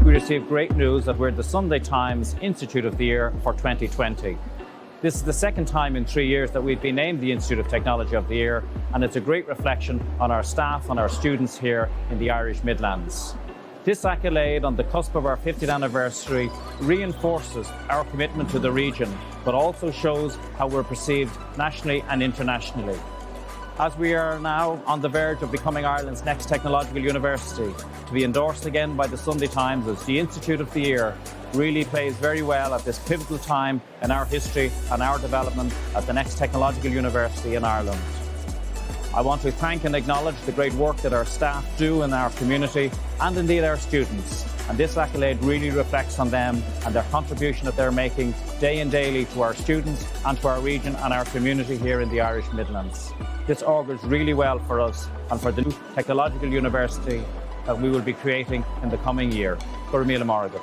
we received great news that we're the Sunday Times Institute of the Year for 2020. This is the second time in 3 years that we've been named the Institute of Technology of the Year, and it's a great reflection on our staff and our students here in the Irish Midlands. This accolade on the cusp of our 50th anniversary reinforces our commitment to the region, but also shows how we're perceived nationally and internationally. As we are now on the verge of becoming Ireland's next technological university, to be endorsed again by the Sunday Times as the Institute of the Year really plays very well at this pivotal time in our history and our development as the next technological university in Ireland. I want to thank and acknowledge the great work that our staff do in our community and indeed our students. And this accolade really reflects on them and their contribution that they're making day and daily to our students and to our region and our community here in the Irish Midlands. This augurs really well for us and for the new technological university that we will be creating in the coming year. Gurmila Morgan.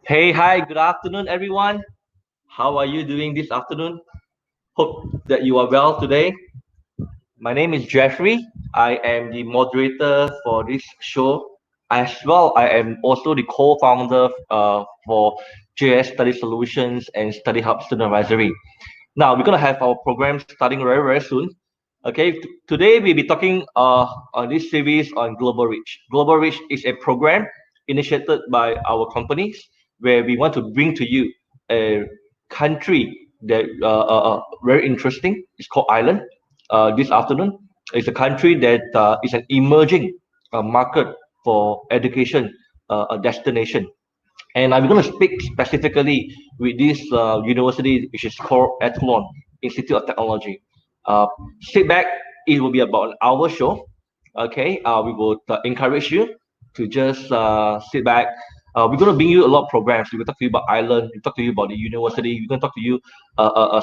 Hey, hi, good afternoon, everyone. How are you doing this afternoon? Hope that you are well today. My name is Jeffrey. I am the moderator for this show. As well, I am also the co-founder for JS Study Solutions and Study Hub Student Advisory. Now, we're going to have our program starting very, very soon. Okay, today we'll be talking on this series on Global Reach. Global Reach is a program initiated by our companies where we want to bring to you a country that very interesting. It's called Ireland. This afternoon, it's a country that is an emerging market for education, a destination. And I'm going to speak specifically with this university, which is called Athlone Institute of Technology. Sit back. It will be about an hour show. Okay, we will encourage you to just sit back. We're going to bring you a lot of programs. We're going to talk to you about Ireland. We'll talk to you about the university. We're going to talk to you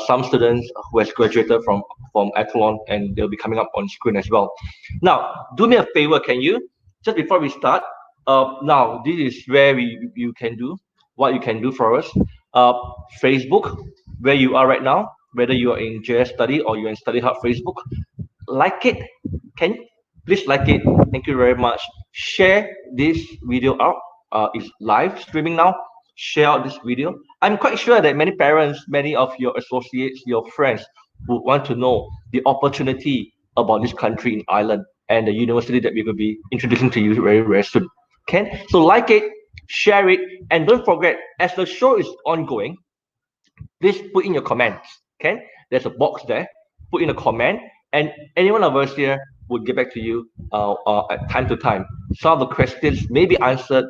some students who has graduated from Athlone, and they'll be coming up on screen as well. Now, do me a favor, can you? Just before we start, now this is where you can do what you can do for us. Facebook, where you are right now, whether you are in JS Study or you're in Study Hub Facebook, like it. Can you please like it? Thank you very much. Share this video out. Is live streaming now. Share out this video. I'm quite sure that many parents, many of your associates, your friends would want to know the opportunity about this country in Ireland and the university that we will be introducing to you very, very soon. Okay, so like it, share it, and don't forget, as the show is ongoing, please put in your comments. Okay, there's a box there. Put in a comment, and any one of us here will get back to you at time to time. Some of the questions may be answered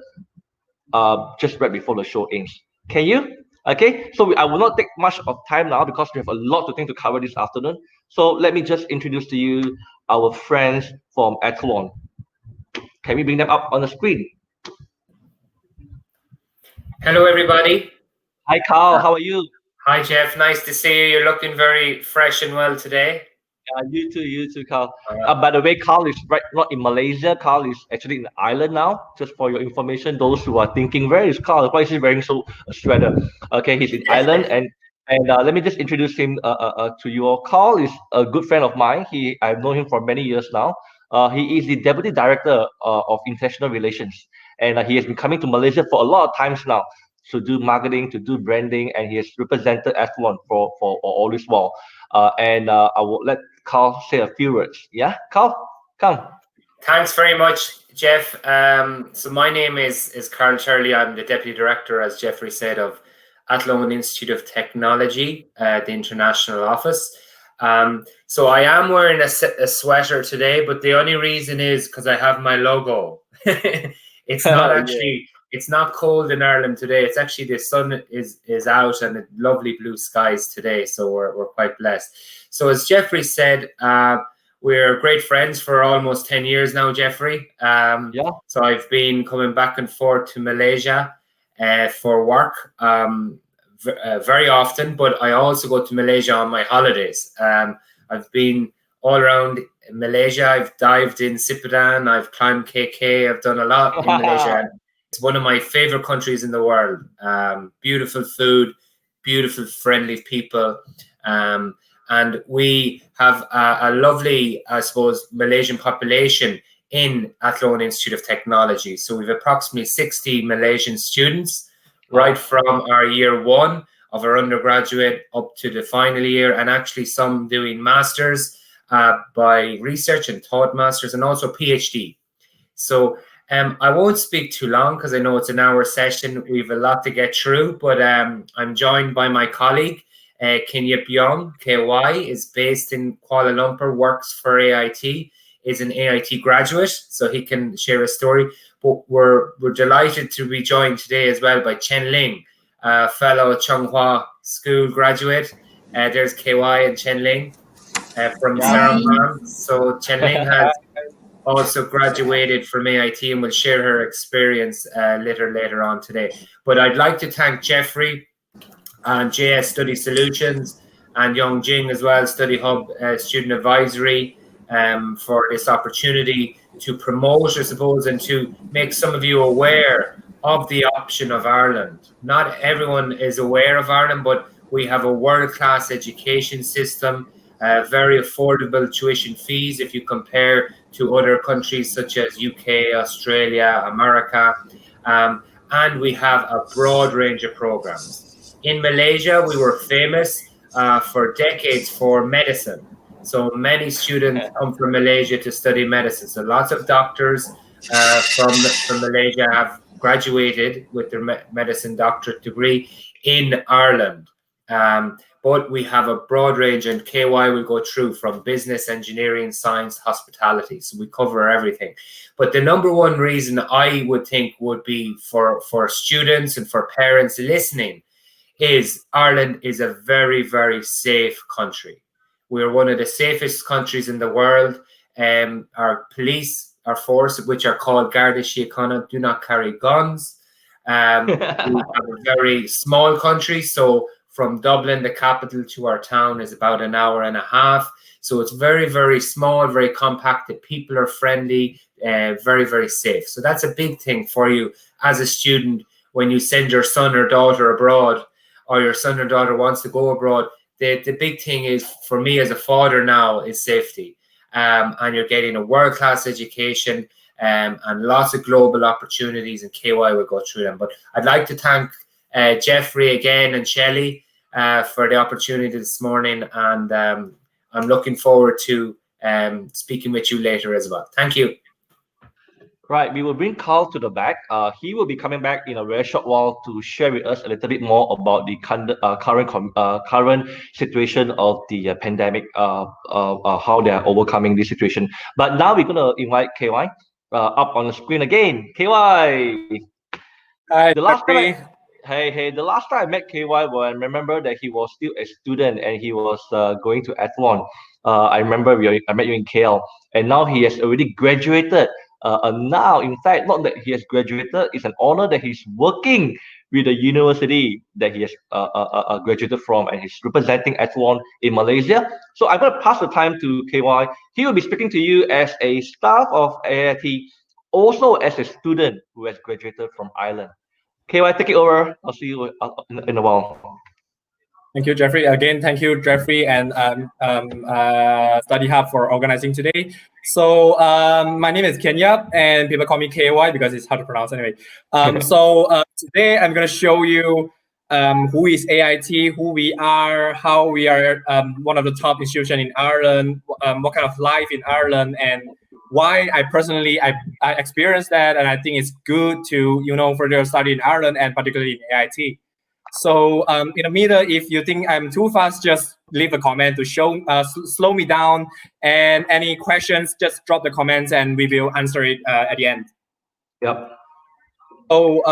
just right before the show ends. Can you? Okay, so I will not take much of time now because we have a lot of things to cover this afternoon. So let me just introduce to you our friends from Athlone. Can we bring them up on the screen? Hello, everybody. Hi, Carl. How are you? Hi, Jeff. Nice to see you. You're looking very fresh and well today. You too, Carl. By the way, Carl is not in Malaysia. Carl is actually in Ireland now. Just for your information, those who are thinking, where is Carl? Why is he wearing a sweater? Okay, he's in Ireland, and let me just introduce him to you all. Carl is a good friend of mine. I've known him for many years now. He is the Deputy Director of International Relations, and he has been coming to Malaysia for a lot of times now to do marketing, to do branding, and he has represented Athlone for all this while. And I will let Carl say a few words. Yeah, Carl, come. Thanks very much, Jeff. So my name is Carl Turley. I'm the Deputy Director, as Jeffrey said, of Athlone Institute of Technology, the international office. So I am wearing a sweater today, but the only reason is because I have my logo. It's not actually... It's not cold in Ireland today. It's actually the sun is out and lovely blue skies today. So we're quite blessed. So as Jeffrey said, we're great friends for almost 10 years now, Jeffrey. So I've been coming back and forth to Malaysia for work very often, but I also go to Malaysia on my holidays. I've been all around Malaysia. I've dived in Sipadan. I've climbed KK. I've done a lot in Malaysia. It's one of my favorite countries in the world. Beautiful food, beautiful, friendly people. And we have a lovely, I suppose, Malaysian population in Athlone Institute of Technology. So we have approximately 60 Malaysian students, right from our year one of our undergraduate up to the final year, and actually some doing masters by research and taught masters, and also PhD. So I won't speak too long because I know it's an hour session. We have a lot to get through, but I'm joined by my colleague, Kenya Byong. KY is based in Kuala Lumpur, works for AIT, is an AIT graduate, so he can share a story. But we're delighted to be joined today as well by Chen Ling, a fellow Chonghua School graduate. There's KY and Chen Ling from Sarawak. So Chen Ling has also graduated from AIT and will share her experience later on today. But I'd like to thank Jeffrey and JS Study Solutions and Young Jing as well, Study Hub Student Advisory, for this opportunity to promote, I suppose, and to make some of you aware of the option of Ireland. Not everyone is aware of Ireland, but we have a world-class education system, very affordable tuition fees if you compare to other countries such as UK, Australia, America, and we have a broad range of programs. In Malaysia, we were famous for decades for medicine. So many students come from Malaysia to study medicine. So lots of doctors from Malaysia have graduated with their medicine doctorate degree in Ireland. But we have a broad range, and KY will go through from business, engineering, science, hospitality. So we cover everything. But the number one reason I would think would be for students and for parents listening is Ireland is a very, very safe country. We are one of the safest countries in the world. Our police, our force, which are called Garda Síochána, do not carry guns. We have a very small country, so from Dublin, the capital, to our town is about an hour and a half. So it's very, very small, very compact. The people are friendly, very, very safe. So that's a big thing for you as a student when you send your son or daughter abroad, or your son or daughter wants to go abroad. The big thing is, for me as a father now, is safety. And you're getting a world-class education and lots of global opportunities, and KY will go through them. But I'd like to thank Jeffrey again and Shelley for the opportunity this morning, and I'm looking forward to speaking with you later as well. Thank you. Right, we will bring Carl to the back. He will be coming back in a very short while to share with us a little bit more about the current situation of the pandemic, how they are overcoming this situation. But now we're going to invite KY up on the screen again. KY! Hi, the last time the last time I met KY, well, I remember that he was still a student and he was going to Athlone. I remember I met you in KL, and now he has already graduated. Now, in fact, not that he has graduated, it's an honor that he's working with the university that he has graduated from, and he's representing Athlone in Malaysia. So I'm going to pass the time to KY. He will be speaking to you as a staff of AIT, also as a student who has graduated from Ireland. KY, take it over. I'll see you in a while. Thank you, Jeffrey. Again, thank you, Jeffrey and Study Hub for organizing today. So my name is Kenya, and people call me KY because it's hard to pronounce anyway. Today I'm going to show you who is AIT, who we are, how we are one of the top institutions in Ireland, what kind of life in Ireland, and why I personally I experienced that, and I think it's good to further study in Ireland and particularly in AIT. So in the middle, if you think I'm too fast, just leave a comment to slow me down. And any questions, just drop the comments and we will answer it at the end. Yep. So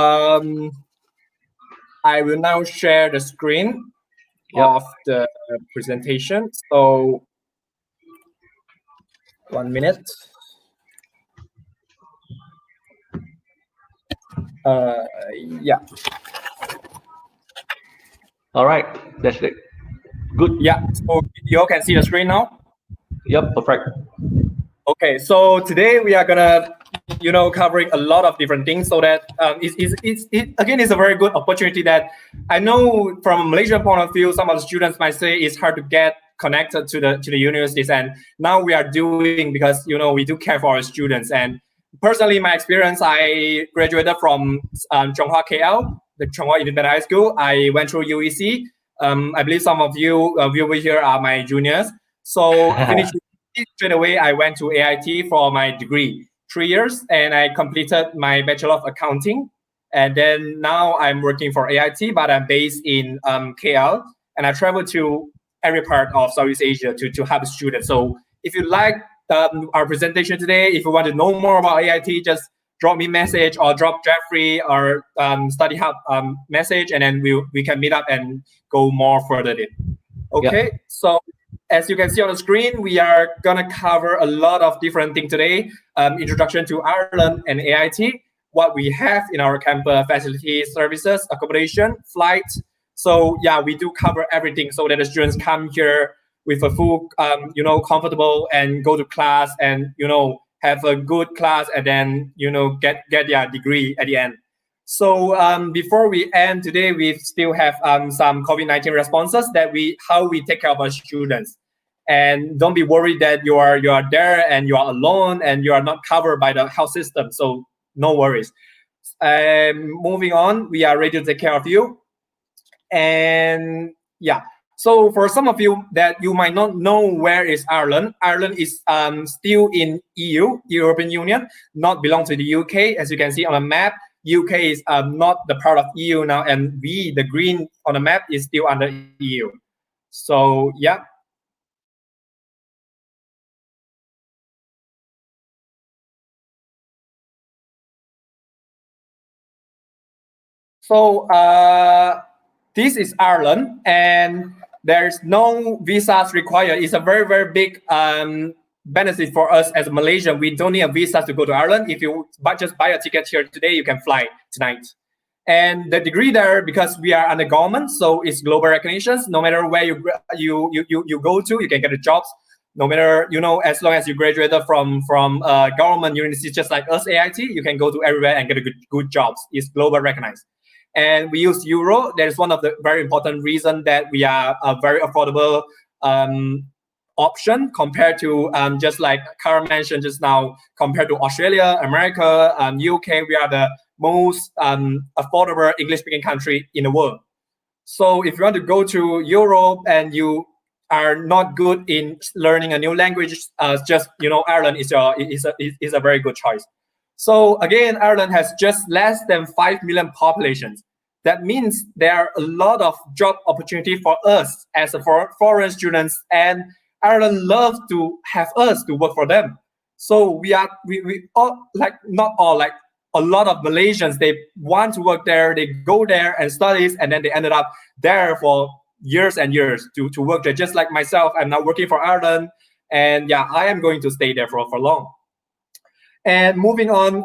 I will now share the screen of the presentation. So 1 minute. Yeah. All right, that's it. Good. Yeah, so you all can see the screen now? Yep, perfect. Okay, so today we are gonna covering a lot of different things, so that it's a very good opportunity that I know from a Malaysian point of view, some of the students might say it's hard to get connected to the universities, and now we are doing, because we do care for our students. And personally, my experience, I graduated from Chonghua KL, the Chonghua Independent High School. I went through UEC. I believe some of you over here are my juniors. So finished straight away, I went to AIT for my degree, 3 years, and I completed my Bachelor of Accounting. And then now I'm working for AIT, but I'm based in KL, and I travel to every part of Southeast Asia to help students. So if you like our presentation today, if you want to know more about AIT, just drop me a message or drop Jeffrey or Study Hub message, and then we can meet up and go more further in. Okay, so as you can see on the screen, we are gonna cover a lot of different things today. Introduction to Ireland and AIT, what we have in our campus, facilities, services, accommodation, flights. So yeah, we do cover everything so that the students come here with a full, comfortable and go to class and, have a good class and then, get their degree at the end. So before we end today, we still have some COVID-19 responses that how we take care of our students. And don't be worried that you are there and you are alone and you are not covered by the health system. So no worries. Moving on, we are ready to take care of you. And yeah, so for some of you that you might not know where is Ireland, Ireland is still in EU, European Union, not belong to the UK. As you can see on the map, UK is not the part of EU now, and the green on the map is still under EU. So yeah. So this is Ireland, and there's no visas required. It's a very, very big benefit for us as a Malaysian. We don't need a visa to go to Ireland. If you just buy a ticket here today, you can fly tonight. And the degree there, because we are under government, so it's global recognition. No matter where you go to, you can get the jobs. No matter, as long as you graduated from government university, just like us, AIT, you can go to everywhere and get a good jobs. It's global recognized. And we use euro. That is one of the very important reasons that we are a very affordable option compared to just like Kara mentioned just now, compared to Australia, America, UK. We are the most affordable English-speaking country in the world. So if you want to go to Europe and you are not good in learning a new language, Ireland is a very good choice. So again, Ireland has just less than 5 million populations. That means there are a lot of job opportunity for us as a foreign students, and Ireland loves to have us to work for them. So we all, like not all, like a lot of Malaysians, they want to work there, they go there and studies, and then they ended up there for years and years to work there. Just like myself, I'm now working for Ireland, and yeah, I am going to stay there for long. And moving on,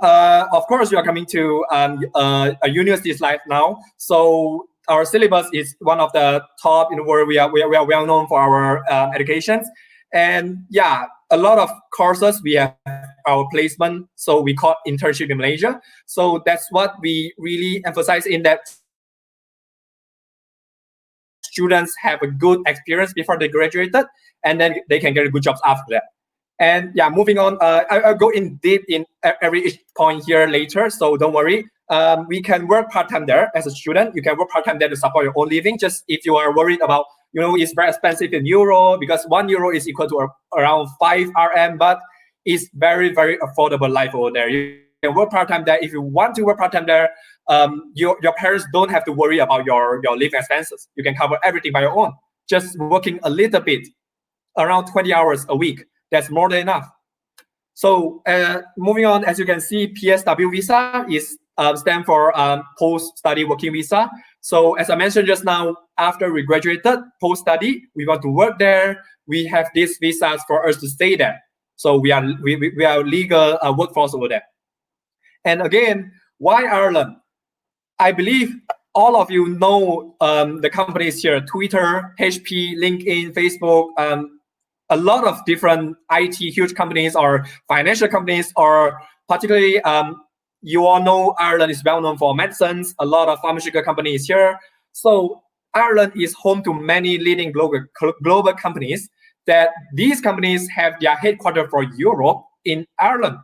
of course, you are coming to a university's life now. So our syllabus is one of the top in the world. We are well known for our educations. And yeah, a lot of courses, we have our placement. So we call internship in Malaysia. So that's what we really emphasize, in that students have a good experience before they graduated, and then they can get good jobs after that. And yeah, moving on, I'll go in deep in every point here later, so don't worry. We can work part-time there as a student. You can work part-time there to support your own living. Just if you are worried about, it's very expensive in euro, because 1 euro is equal to around 5 RM, but it's very, very affordable life over there. You can work part-time there. If you want to work part-time there, your parents don't have to worry about your living expenses. You can cover everything by your own. Just working a little bit, around 20 hours a week. That's more than enough. So moving on, as you can see, PSW visa is stand for post-study working visa. So as I mentioned just now, after we graduated, post-study, we want to work there. We have these visas for us to stay there. So we are legal workforce over there. And again, why Ireland? I believe all of you know the companies here: Twitter, HP, LinkedIn, Facebook, a lot of different IT huge companies or financial companies, or particularly you all know Ireland is well known for medicines, a lot of pharmaceutical companies here. So Ireland is home to many leading global companies that these companies have their headquarters for Europe in Ireland.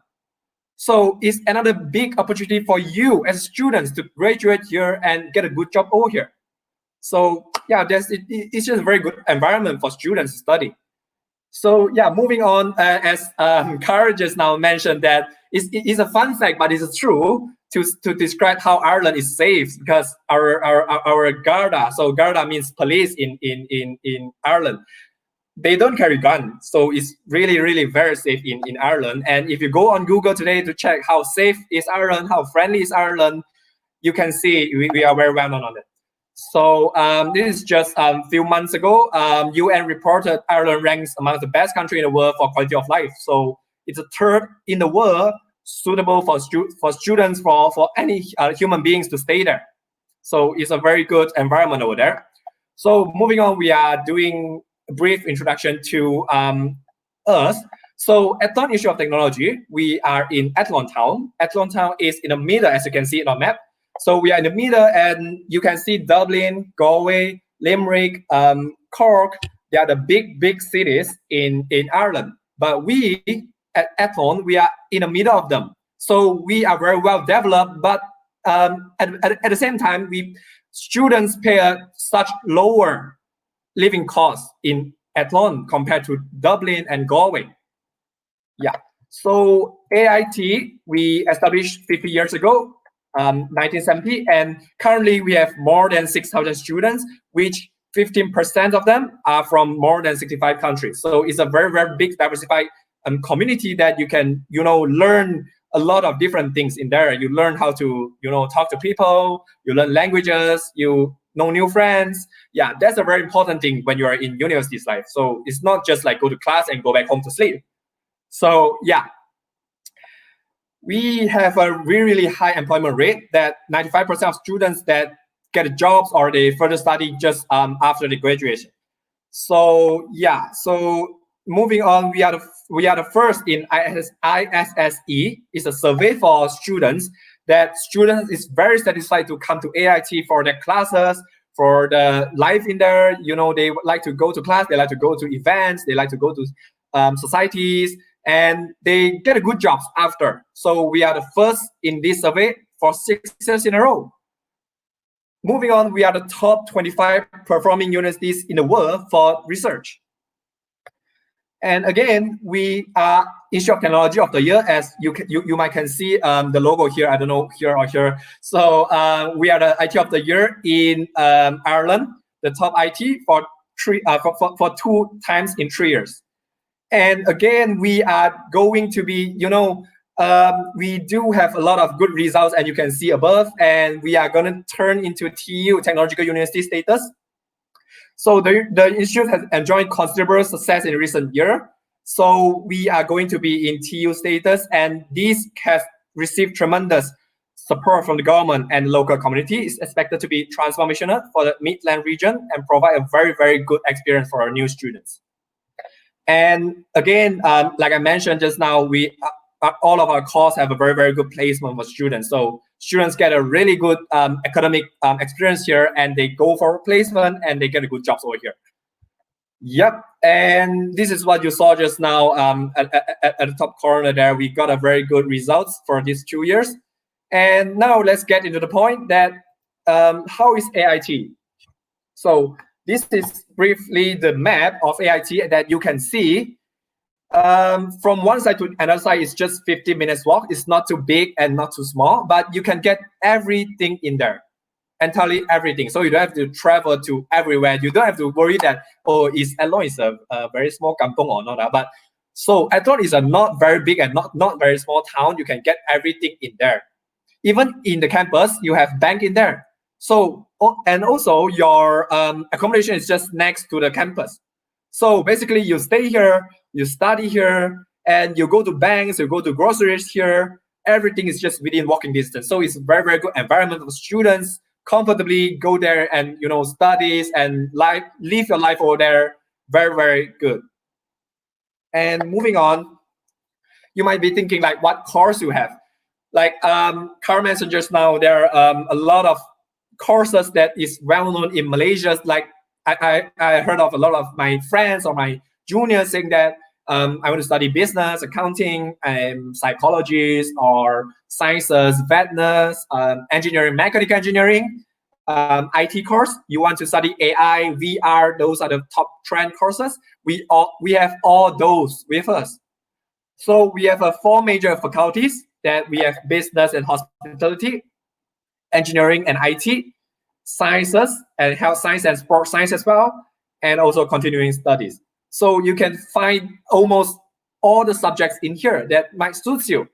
So it's another big opportunity for you as students to graduate here and get a good job over here. So yeah, it's just a very good environment for students to study. So yeah, moving on, as Cara just now mentioned, that it's a fun fact, but it's true to describe how Ireland is safe, because our Garda, so Garda means police in Ireland, they don't carry guns. So it's really very safe in Ireland. And if you go on Google today to check how safe is Ireland, how friendly is Ireland, you can see we are very well known on it. So this is just a few months ago, UN reported Ireland ranks among the best country in the world for quality of life. So it's a third in the world suitable for students, for any human beings to stay there. So it's a very good environment over there. So moving on, we are doing a brief introduction to us. So Athlone Institute of Technology, we are in Athlone Town. Athlone Town is in the middle, as you can see in our map. So we are in the middle, and you can see Dublin, Galway, Limerick, Cork. They are the big cities in Ireland. But we at Athlone, we are in the middle of them. So we are very well developed, but at the same time, students pay such lower living costs in Athlone compared to Dublin and Galway. Yeah. So AIT, we established 50 years ago. 1970, and currently we have more than 6,000 students, which 15% of them are from more than 65 countries. So it's a very big diversified community that you can learn a lot of different things in there. You learn how to talk to people, you learn languages, you know new friends. Yeah, that's a very important thing when you are in university's life. So it's not just like go to class and go back home to sleep. So yeah, we have a really high employment rate, that 95% of students that get jobs or they further study just after the graduation. So yeah, so moving on, we are the first in ISSE. It's a survey for students that students is very satisfied to come to AIT for their classes, for the life in there. They like to go to class, they like to go to events, they like to go to societies, and they get good jobs after. So we are the first in this survey for 6 years in a row. Moving on, we are the top 25 performing universities in the world for research. And again, we are Institute of Technology of the Year, as you might can see the logo here. I don't know, here or here. So we are the IT of the Year in Ireland, the top IT for 2 times in 3 years. And again, we are going to be, we do have a lot of good results, and you can see above, and we are going to turn into TU, Technological University status. So the institute has enjoyed considerable success in recent years. So we are going to be in TU status, and this has received tremendous support from the government and local community. It's expected to be transformational for the Midland region and provide a very good experience for our new students. And again, like I mentioned just now, all of our courses have a very good placement for students. So students get a really good academic experience here, and they go for placement and they get a good jobs over here. Yep, and this is what you saw just now at the top corner there. We got a very good results for these 2 years. And now let's get into the point that how is AIT? So this is briefly the map of AIT that you can see. From one side to another side is just 15 minutes walk. It's not too big and not too small, but you can get everything in there, entirely everything. So you don't have to travel to everywhere. You don't have to worry that, is Athlone is a very small kampong or not. But so Athlone is a not very big and not very small town. You can get everything in there. Even in the campus, you have bank in there. So, and also your accommodation is just next to the campus. So basically you stay here, you study here, and you go to banks, you go to groceries here. Everything is just within walking distance. So it's a very good environment for students comfortably go there and studies and live your life over there. Very good. And moving on, you might be thinking like what course you have. Like Carl mentioned just now, there are a lot of courses that is well known in Malaysia. Like I heard of a lot of my friends or my juniors saying that I want to study business, accounting, psychology, or sciences, vetness, engineering, mechanical engineering, IT course. You want to study AI, VR, those are the top trend courses. We have all those with us. So we have 4 major faculties that we have: business and hospitality, engineering and IT, sciences and health science and sports science as well, and also continuing studies. So you can find almost all the subjects in here that might suit you.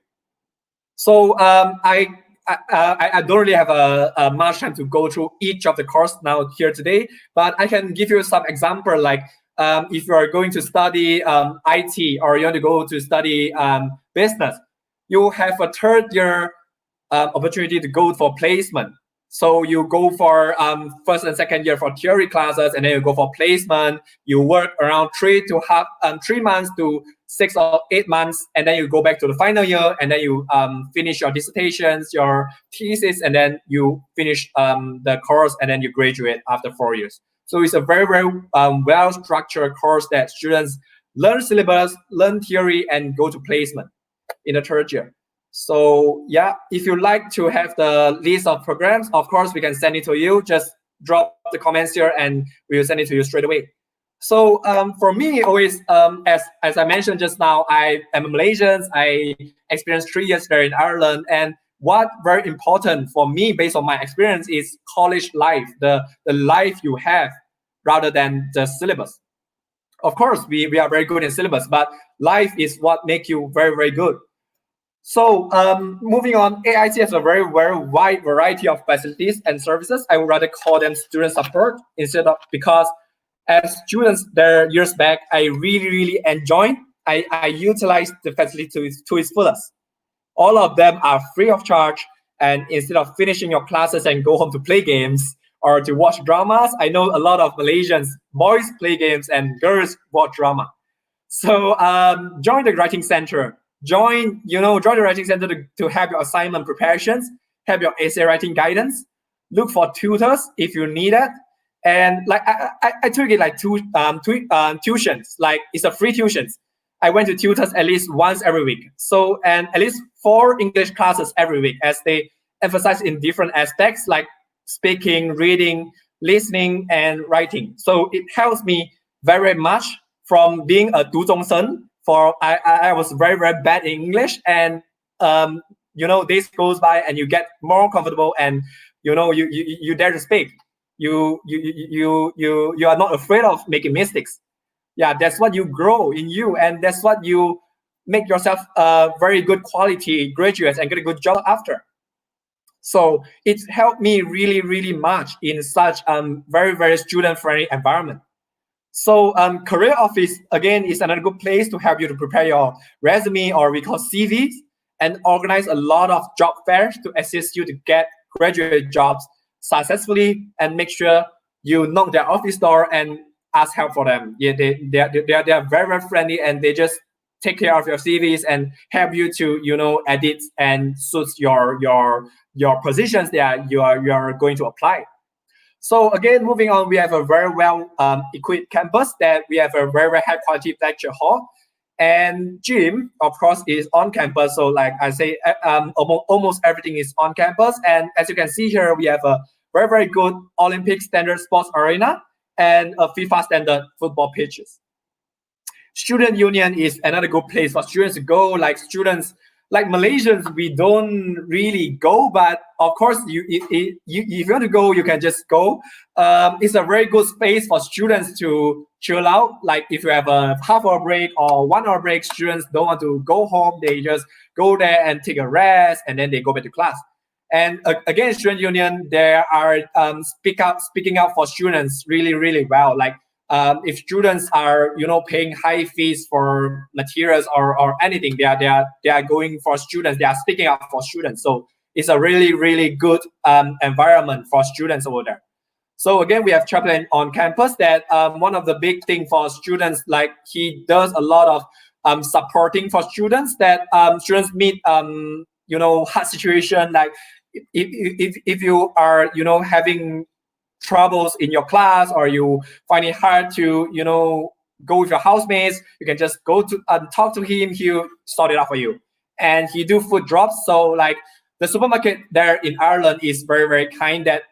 So I don't really have a much time to go through each of the course now here today, but I can give you some example. Like if you are going to study IT, or you want to go to study business, you have a 3rd year opportunity to go for placement. So you go for 1st and 2nd year for theory classes, and then you go for placement. You work around 3 months to 6 or 8 months, and then you go back to the final year, and then you finish your dissertations, your thesis, and then you finish the course, and then you graduate after 4 years. So it's a very, very well-structured course that students learn syllabus, learn theory, and go to placement in the 3rd year. So yeah, if you like to have the list of programs, of course, we can send it to you. Just drop the comments here and we will send it to you straight away. So for me, always, as I mentioned just now, I am a Malaysian. I experienced 3 years there in Ireland. And what very important for me, based on my experience, is college life, the life you have rather than the syllabus. Of course, we are very good in syllabus, but life is what makes you very, very good. So moving on, AIT has a very, very wide variety of facilities and services. I would rather call them student support instead of, because as students there years back, I really, really enjoyed. I utilized the facility to its fullest. All of them are free of charge. And instead of finishing your classes and go home to play games or to watch dramas, I know a lot of Malaysians, boys play games and girls watch drama. So join the writing center. Join the writing center to have your assignment preparations, have your essay writing guidance, look for tutors if you need it. And like I took it like tuitions, like it's a free tuitions. I went to tutors at least once every week. So, and at least 4 English classes every week, as they emphasize in different aspects like speaking, reading, listening, and writing. So it helps me very much from being a 读中生. I was very, very bad in English, and days goes by and you get more comfortable, and you dare to speak. You are not afraid of making mistakes. Yeah, that's what you grow in you, and that's what you make yourself a very good quality graduate and get a good job after. So it helped me really, really much in such very, very student-friendly environment. So career office, again, is another good place to help you to prepare your resume, or we call CVs, and organize a lot of job fairs to assist you to get graduate jobs successfully, and make sure you knock their office door and ask help for them. Yeah, they are very, very friendly, and they just take care of your CVs and help you to edit and suit your positions that you are going to apply. So again, moving on, we have a very well equipped campus that we have a very, very high quality lecture hall, and gym, of course, is on campus. So like I say, almost everything is on campus. And as you can see here, we have a very, very good Olympic standard sports arena and a FIFA standard football pitches. Student union is another good place for students to go. Like students, like Malaysians, we don't really go, but of course, if you want to go, you can just go. It's a very good space for students to chill out. Like if you have a half-hour break or 1 hour break, students don't want to go home. They just go there and take a rest, and then they go back to class. And again, student union, they are speaking out for students really, really well. Like if students are paying high fees for materials or anything, they are going for students. They are speaking up for students. So it's a really, really good environment for students over there. So again, we have chaplain on campus that one of the big thing for students, like he does a lot of supporting for students that students meet hard situation, like if you are having troubles in your class, or you find it hard to go with your housemates, you can just go to talk to him. He'll sort it out for you, and he do food drops. So like the supermarket there in Ireland is very, very kind, that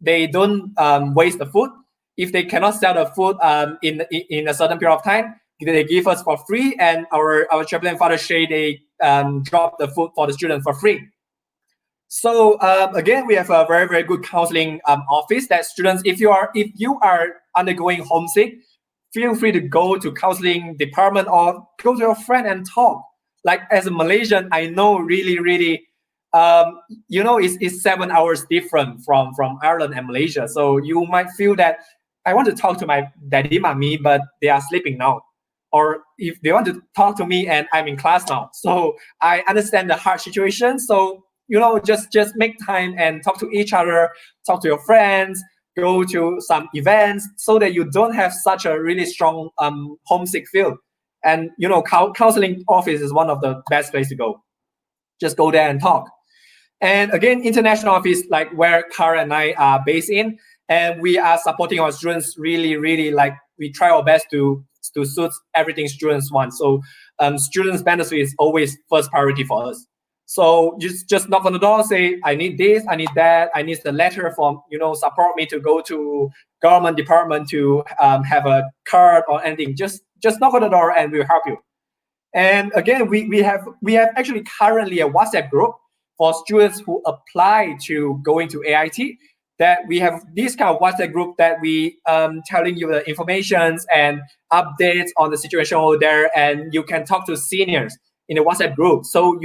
they don't waste the food. If they cannot sell the food in a certain period of time, they give us for free, and our chaplain Father Shay, they drop the food for the students for free. So again, we have a very, very good counseling office that students, if you are undergoing homesick, feel free to go to counseling department or go to your friend and talk. Like as a Malaysian, I know really it's 7 hours different from Ireland and Malaysia. So you might feel that I want to talk to my daddy, mommy, but they are sleeping now. Or if they want to talk to me and I'm in class now. So I understand the hard situation. So just make time and talk to each other, talk to your friends, go to some events, so that you don't have such a really strong homesick feel. And counseling office is one of the best place to go. Just go there and talk. And again, international office, like where Kara and I are based in, and we are supporting our students really, like we try our best to suit everything students want. So students' benefit is always first priority for us. So just knock on the door, say, I need this, I need that, I need the letter from, support me to go to government department to have a card or anything. Just knock on the door and we'll help you. And again, we have actually currently a WhatsApp group for students who apply to go into AIT, that we have this kind of WhatsApp group that we telling you the informations and updates on the situation over there, and you can talk to seniors in the WhatsApp group. So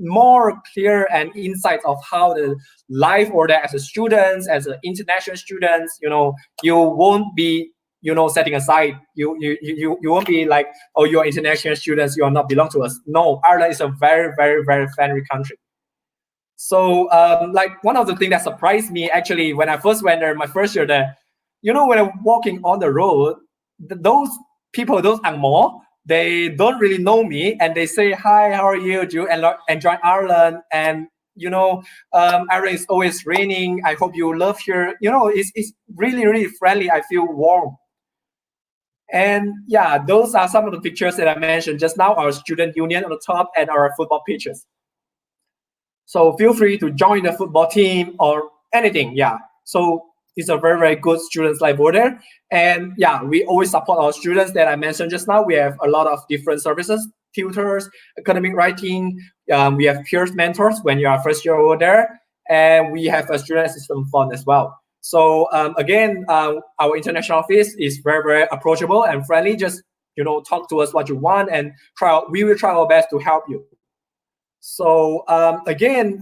more clear and insights of how the life over there as a student, as an international students, you won't be, setting aside, you won't be like, oh, you're international students, you are not belong to us. No, Ireland is a very, very, very friendly country. So like one of the things that surprised me actually when I first went there, my first year there, when I'm walking on the road, those people, those Angmo, they don't really know me, and they say, hi, how are you? Do you enjoy Ireland? And Ireland is always raining. I hope you love here. It's really, really friendly. I feel warm. And yeah, those are some of the pictures that I mentioned just now, our student union on the top and our football pitches. So feel free to join the football team or anything. Yeah. So it's a very, very good students life over there. And yeah, we always support our students that I mentioned just now. We have a lot of different services, tutors, academic writing. We have peers mentors when you are first year over there. And we have a student assistance fund as well. So again, our international office is very, very approachable and friendly. Just, talk to us what you want, and we will try our best to help you. So again,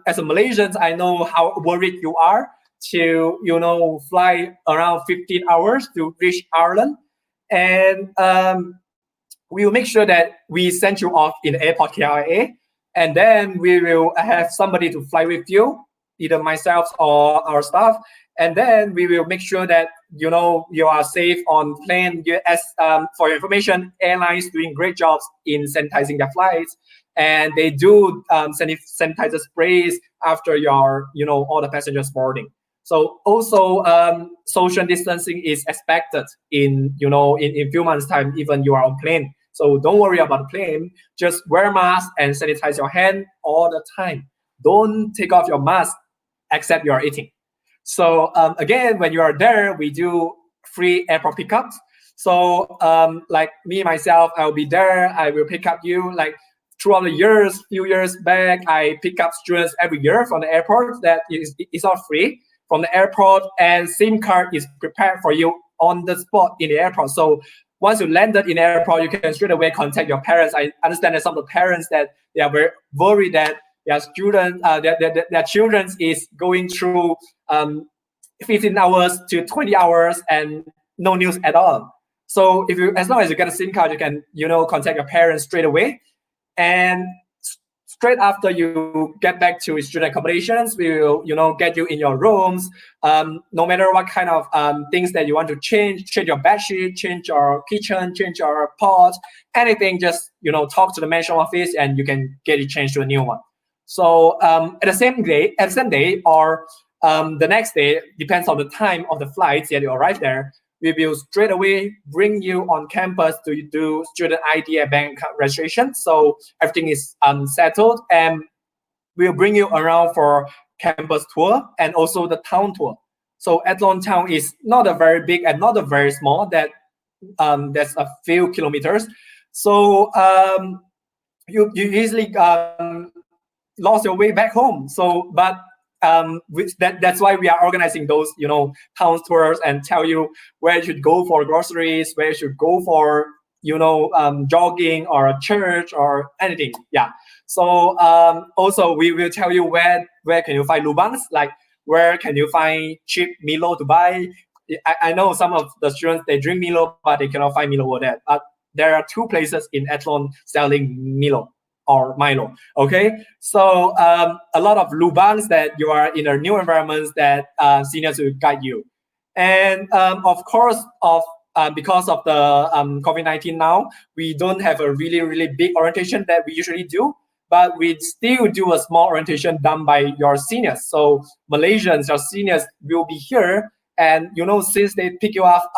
as a Malaysian, I know how worried you are to, fly around 15 hours to reach Ireland. And we will make sure that we send you off in the airport KLIA, and then we will have somebody to fly with you, either myself or our staff. And then we will make sure that, you are safe on plane. As for your information, airlines doing great jobs in sanitizing their flights. And they do sanitizer sprays after your, all the passengers boarding. So also social distancing is expected in few months' time, even you are on plane. So don't worry about the plane. Just wear a mask and sanitize your hand all the time. Don't take off your mask except you are eating. So again, when you are there, we do free airport pickups. So like me, myself, I'll be there. I will pick up you. Like throughout the few years back, I pick up students every year from the airport. That is all free from the airport, and SIM card is prepared for you on the spot in the airport. So once you landed in the airport, you can straight away contact your parents. I understand that some of the parents that they are very worried that their student, their children is going through 15 hours to 20 hours and no news at all. So as long as you get a SIM card, you can contact your parents straight away. And straight after you get back to student accommodations, we will, get you in your rooms. No matter what kind of things that you want to change your bed sheet, change your kitchen, change your pot, anything, just, talk to the management office and you can get it changed to a new one. So at the same day, or the next day, depends on the time of the flights that you arrive there, we will straight away bring you on campus to do student ID and bank account registration. So everything is settled, and we'll bring you around for campus tour and also the town tour. So Athlone town is not a very big and not a very small. That's a few kilometers. So you easily lost your way back home. So, but that's why we are organizing those, town tours and tell you where you should go for groceries, where you should go for, jogging or a church or anything. Yeah. So also we will tell you where can you find lubangs, like where can you find cheap Milo to buy. I know some of the students, they drink Milo, but they cannot find Milo over there. But there are 2 places in Athlone selling Milo or Milo. Okay, so a lot of lubangs that you are in a new environments that seniors will guide you. And of course, because of the COVID-19 now, we don't have a really big orientation that we usually do, but we still do a small orientation done by your seniors. So Malaysians, your seniors will be here, and since they pick you up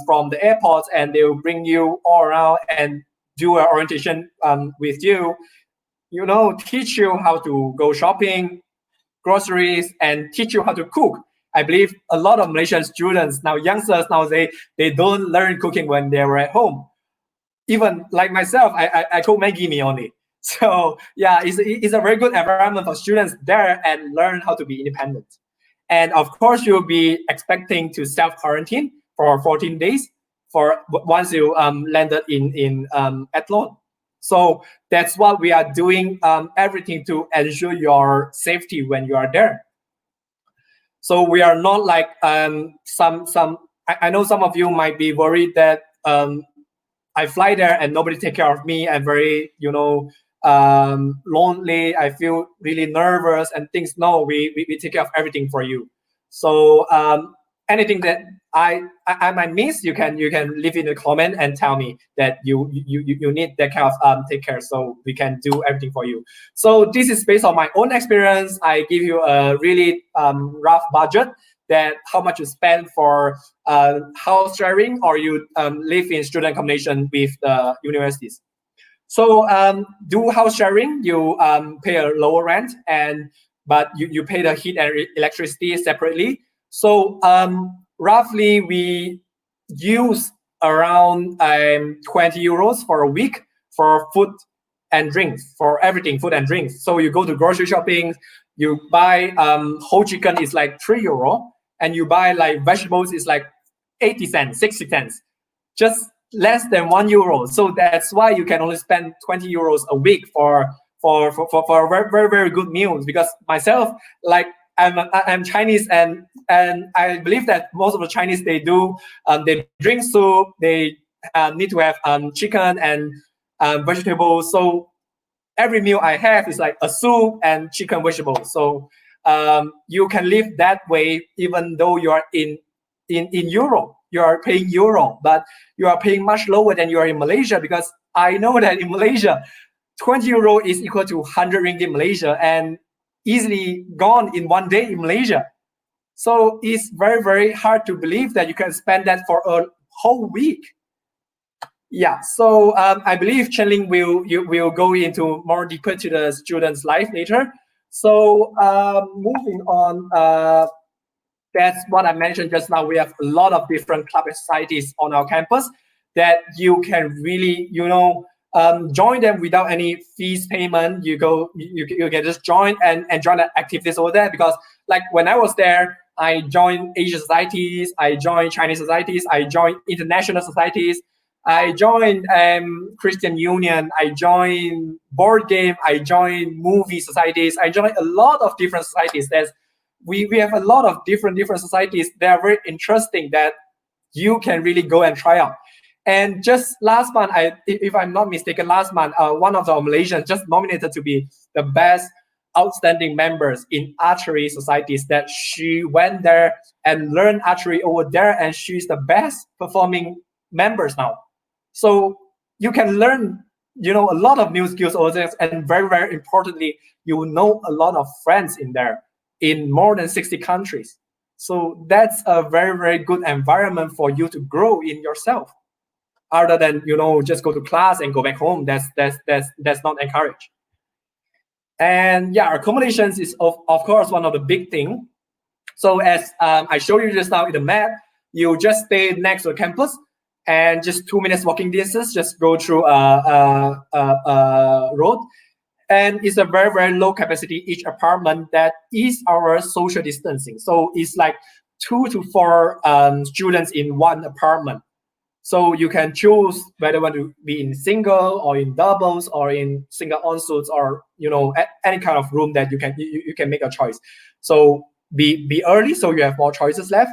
from the airport and they will bring you all around and do an orientation with you, teach you how to go shopping, groceries, and teach you how to cook. I believe a lot of Malaysian students now, youngsters now, they don't learn cooking when they were at home. Even like myself, I cook Maggi mee only. So yeah, it's a very good environment for students there and learn how to be independent. And of course, you'll be expecting to self-quarantine for 14 days once you landed in Athlone. So that's what we are doing, everything to ensure your safety when you are there. So we are not like I know some of you might be worried that I fly there and nobody take care of me. I'm very, lonely. I feel really nervous and things. No, we take care of everything for you. So anything that I might miss, you can leave in the comment and tell me that you need that kind of take care, so we can do everything for you. So this is based on my own experience. I give you a really rough budget that how much you spend for house sharing, or you live in student accommodation with the universities. So do house sharing, you pay a lower rent, but you pay the heat and electricity separately. So roughly we use around 20 euros for a week for food and drinks, for everything, food and drinks. So you go to grocery shopping, you buy whole chicken is like 3 euro, and you buy like vegetables is like 80 cents, 60 cents, just less than 1 euro. So that's why you can only spend 20 euros a week for very, very good meals. Because myself, like I'm Chinese, and I believe that most of the Chinese, they drink soup, they need to have chicken and vegetables. So every meal I have is like a soup and chicken vegetables. So you can live that way even though you are in Europe. You are paying euro, but you are paying much lower than you are in Malaysia, because I know that in Malaysia, 20 euro is equal to 100 ringgit Malaysia, and easily gone in 1 day in Malaysia. So it's very, very hard to believe that you can spend that for a whole week. Yeah, so I believe Chen-Ling will go into more deeper to the students' life later. So moving on, that's what I mentioned just now. We have a lot of different club and societies on our campus that you can really, join them without any fees payment. You can just join and join the activities over there. Because like when I was there, I joined Asian societies, I joined Chinese societies, I joined international societies, I joined Christian Union, I joined board game, I joined movie societies, I joined a lot of different societies. We have a lot of different societies that are very interesting that you can really go and try out. And just last month, if I'm not mistaken, last month, one of the Malaysians just nominated to be the best outstanding members in archery societies, that she went there and learned archery over there, and she's the best performing members now. So you can learn, a lot of new skills over there, and very, very importantly, you will know a lot of friends in there in more than 60 countries. So that's a very, very good environment for you to grow in yourself, other than just go to class and go back home. That's not encouraged. And yeah, accommodations is of course one of the big thing. So as I showed you just now in the map, you just stay next to the campus, and just 2 minutes walking distance, just go through a road, and it's a very, very low capacity each apartment. That is our social distancing. So it's like 2 to 4 students in one apartment. So you can choose whether you want to be in single or in doubles or in single ensuites, or any kind of room that you can make a choice. So be early, so you have more choices left.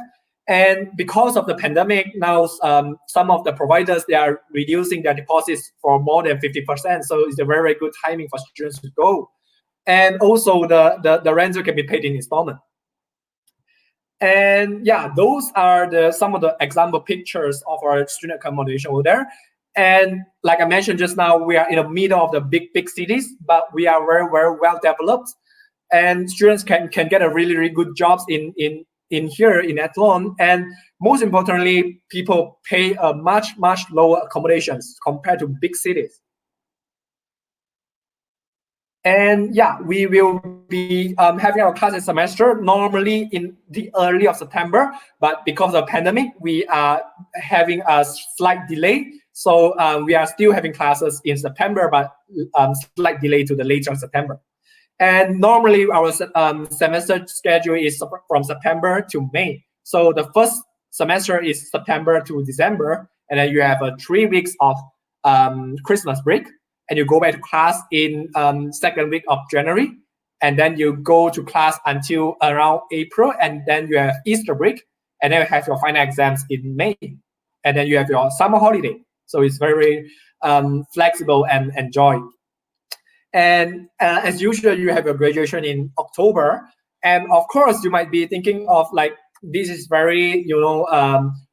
And because of the pandemic now, some of the providers, they are reducing their deposits for more than 50%. So it's a very, very good timing for students to go. And also the rental can be paid in installment. And yeah, those are some of the example pictures of our student accommodation over there. And like I mentioned just now, we are in the middle of the big cities, but we are very, very well developed. And students can get a really, really good jobs in here in Athlone. And most importantly, people pay a much, much lower accommodations compared to big cities. And yeah, we will be having our classes semester normally in the early of September, but because of the pandemic, we are having a slight delay. So we are still having classes in September, but slight delay to the later September. And normally our semester schedule is from September to May. So the first semester is September to December, and then you have 3 weeks of Christmas break. And you go back to class in second week of January, and then you go to class until around April, and then you have Easter break, and then you have your final exams in May, and then you have your summer holiday. So it's very flexible and enjoy. And as usual, you have your graduation in October, and of course you might be thinking of like, this is very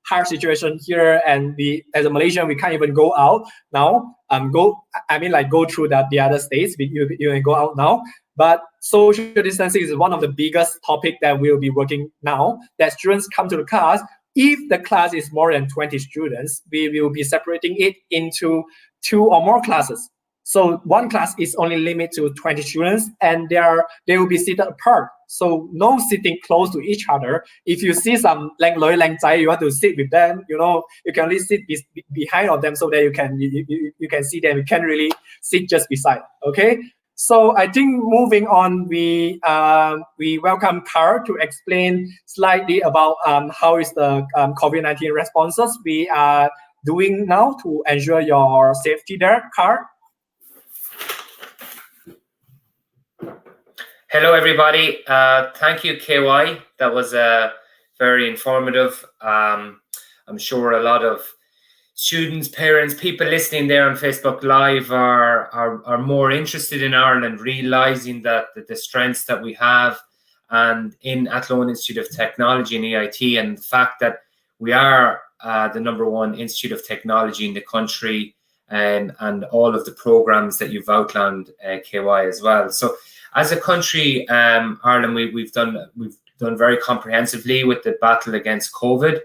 hard situation here, and as a Malaysian, we can't even go out now. Go through the other states. You can go out now, but social distancing is one of the biggest topic that we'll be working now. That students come to the class. If the class is more than 20 students, we will be separating it into 2 or more classes. So one class is only limited to 20 students, and they will be seated apart. So no sitting close to each other. If you see some you want to sit with them, you can only sit behind of them, so that you can see them. You can't really sit just beside. Okay. So I think moving on, we welcome Carl to explain slightly about how is the COVID-19 responses we are doing now to ensure your safety there, Carl. Hello, everybody. Thank you, KY. That was very informative. I'm sure a lot of students, parents, people listening there on Facebook Live are more interested in Ireland, realizing that the strengths that we have and in Athlone Institute of Technology and AIT, and the fact that we are the #1 Institute of Technology in the country, and all of the programs that you've outlined, KY, as well. So as a country, Ireland, we've done very comprehensively with the battle against COVID.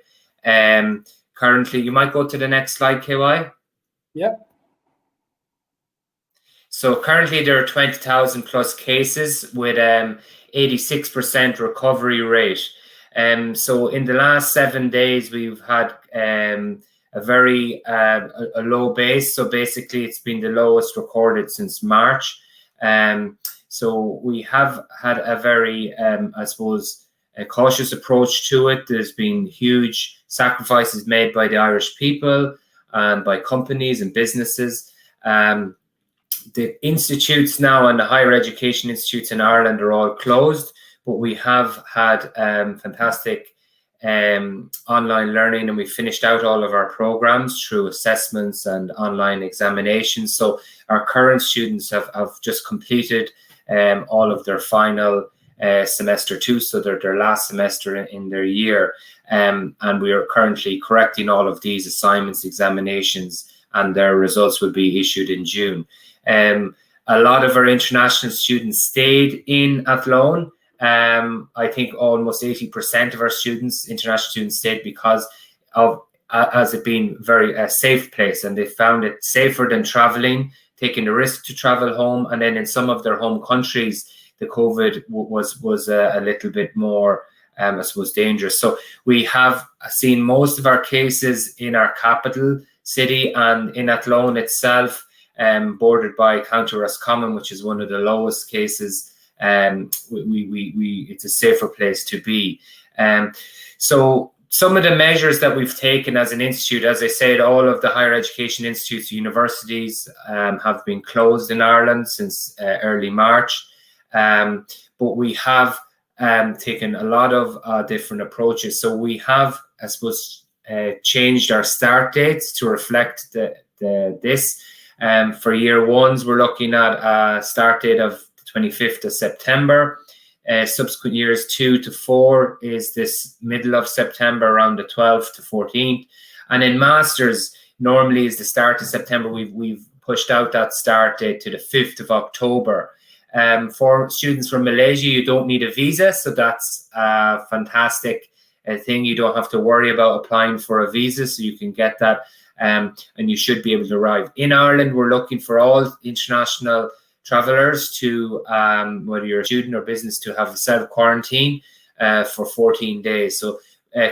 Currently, you might go to the next slide, KY. Yeah. So currently there are 20,000 plus cases with 86% recovery rate. So in the last 7 days, we've had a very low base. So basically, it's been the lowest recorded since March. So we have had a very, I suppose, a cautious approach to it. There's been huge sacrifices made by the Irish people and by companies and businesses. The institutes now and the higher education institutes in Ireland are all closed, but we have had fantastic online learning, and we finished out all of our programs through assessments and online examinations. So our current students have just completed all of their final semester 2, so they're their last semester in their year, and we are currently correcting all of these assignments, examinations, and their results will be issued in June. A lot of our international students stayed in Athlone. I think almost 80% of our students, international students, stayed because of as it being very safe place, and they found it safer than traveling, taking the risk to travel home, and then in some of their home countries, the COVID was a little bit more, I suppose, dangerous. So we have seen most of our cases in our capital city and in Athlone itself, bordered by County Roscommon, which is one of the lowest cases. It's a safer place to be. So some of the measures that we've taken as an institute, as I said, all of the higher education institutes, universities have been closed in Ireland since early March. But we have taken a lot of different approaches. So we have, I suppose, changed our start dates to reflect this. For year ones, we're looking at a start date of the 25th of September. Subsequent years 2 to 4 is this middle of September, around the 12th to 14th. And in masters, normally is the start of September. We've pushed out that start date to the 5th of October. For students from Malaysia, you don't need a visa, so that's a fantastic thing. You don't have to worry about applying for a visa, so you can get that, and you should be able to arrive. In Ireland, we're looking for all international travelers to, whether you're a student or business, to have a self-quarantine for 14 days. So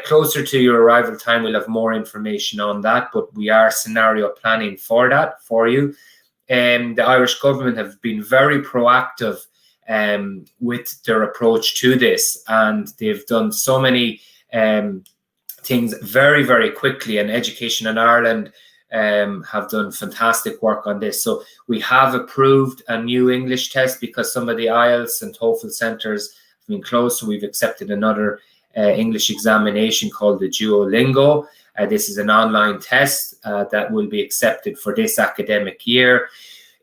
closer to your arrival time, we'll have more information on that, but we are scenario planning for that for you. The Irish government have been very proactive with their approach to this, and they've done so many things very, very quickly, and Education in Ireland have done fantastic work on this. So we have approved a new English test because some of the IELTS and TOEFL centres have been closed, so we've accepted another English examination called the Duolingo. This is an online test that will be accepted for this academic year.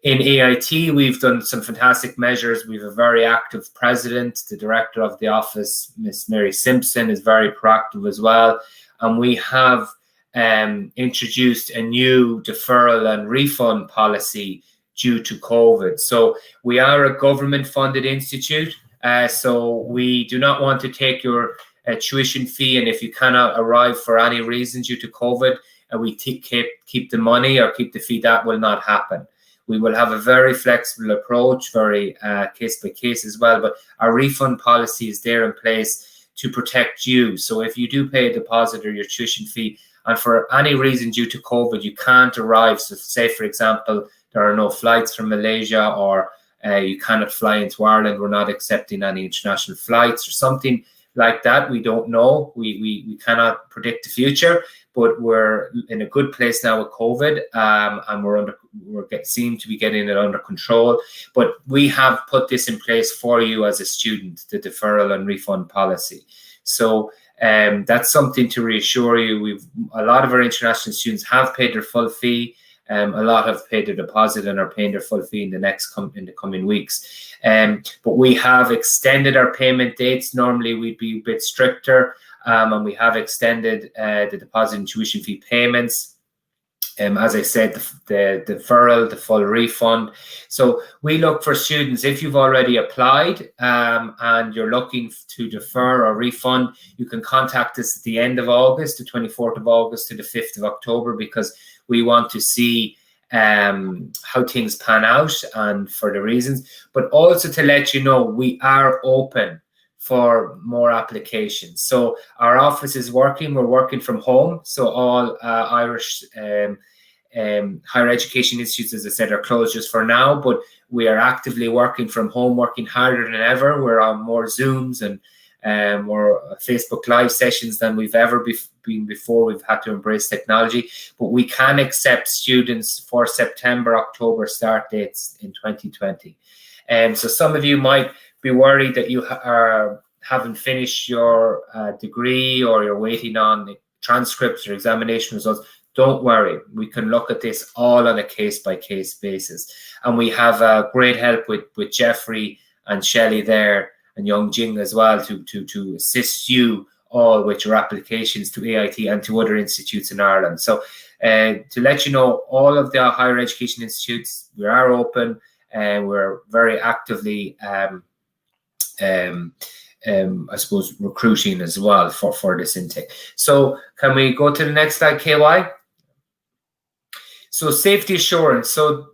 In AIT, we've done some fantastic measures. We have a very active president. The director of the office, Miss Mary Simpson, is very proactive as well. And we have introduced a new deferral and refund policy due to COVID. So we are a government-funded institute. So we do not want to take your tuition fee, and if you cannot arrive for any reason due to COVID, we keep the money or keep the fee. That will not happen. We will have a very flexible approach, very case by case as well, but our refund policy is there in place to protect you. So if you do pay a deposit or your tuition fee, and for any reason due to COVID you can't arrive, so say for example there are no flights from Malaysia, or you cannot fly into Ireland, we're not accepting any international flights or something like that. We don't know. We cannot predict the future, but we're in a good place now with COVID, and we seem to be getting it under control. But we have put this in place for you as a student, the deferral and refund policy. So that's something to reassure you. A lot of our international students have paid their full fee. A lot have paid their deposit and are paying their full fee in the coming weeks. But we have extended our payment dates. Normally we'd be a bit stricter, and we have extended the deposit and tuition fee payments. As I said, the deferral, the full refund. So we look for students, if you've already applied and you're looking to defer or refund, you can contact us at the end of August, the 24th of August to the 5th of October, because we want to see how things pan out and for the reasons. But also to let you know, we are open for more applications. So our office is working. We're working from home. So all Irish higher education institutes, as I said, are closed just for now, but we are actively working from home, working harder than ever. We're on more Zooms and more Facebook Live sessions than we've ever been before. We've had to embrace technology, but we can accept students for September, October start dates in 2020. So some of you might be worried that you are haven't finished your degree, or you're waiting on the transcripts or examination results, don't worry. We can look at this all on a case-by-case basis. And we have great help with Jeffrey and Shelley there, and Young Jing as well, to assist you all with your applications to AIT and to other institutes in Ireland. So to let you know, all of the higher education institutes, we are open, and we're very actively I suppose recruiting as well for this intake. So can we go to the next slide, KY? So safety assurance. So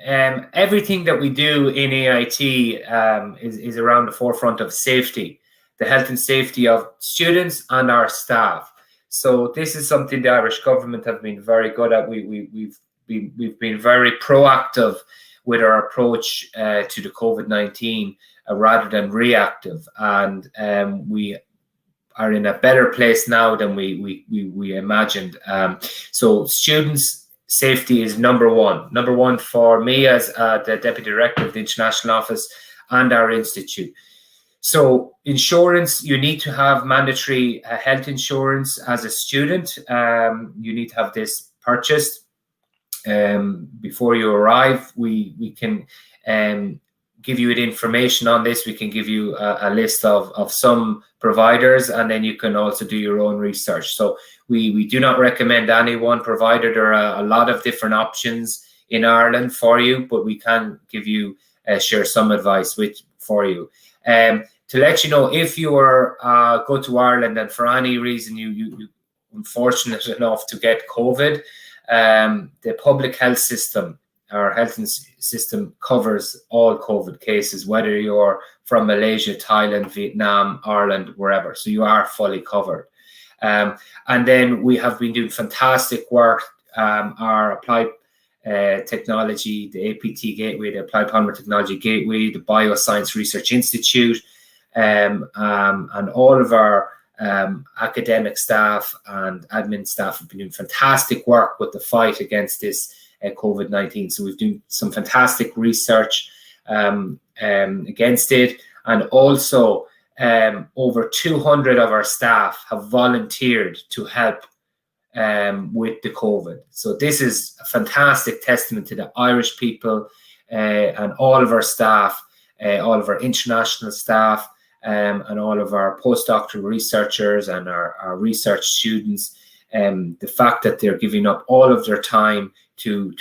everything that we do in AIT is around the forefront of safety, the health and safety of students and our staff. So this is something the Irish government have been very good at. We've been very proactive with our approach to the COVID-19 rather than reactive, and we are in a better place now than we imagined. So students' safety is number one for me as the Deputy Director of the International Office and our institute. So insurance, you need to have mandatory health insurance as a student. You need to have this purchased before you arrive. We can give you information on this. We can give you a list of some providers, and then you can also do your own research. So we do not recommend any one provider. There are a lot of different options in Ireland for you, but we can give you share some advice for you. To let you know, if you are go to Ireland and for any reason you unfortunate enough to get COVID, the public health system, our health system covers all COVID cases, whether you're from Malaysia, Thailand, Vietnam, Ireland, wherever. So you are fully covered. And then we have been doing fantastic work. Our applied technology, the APT Gateway, the Applied Polymer Technology Gateway, the Bioscience Research Institute, and all of our academic staff and admin staff have been doing fantastic work with the fight against this COVID-19. So we've done some fantastic research against it, and also over 200 of our staff have volunteered to help with the COVID. So this is a fantastic testament to the Irish people and all of our staff, all of our international staff, and all of our postdoctoral researchers and our research students, the fact that they're giving up all of their time to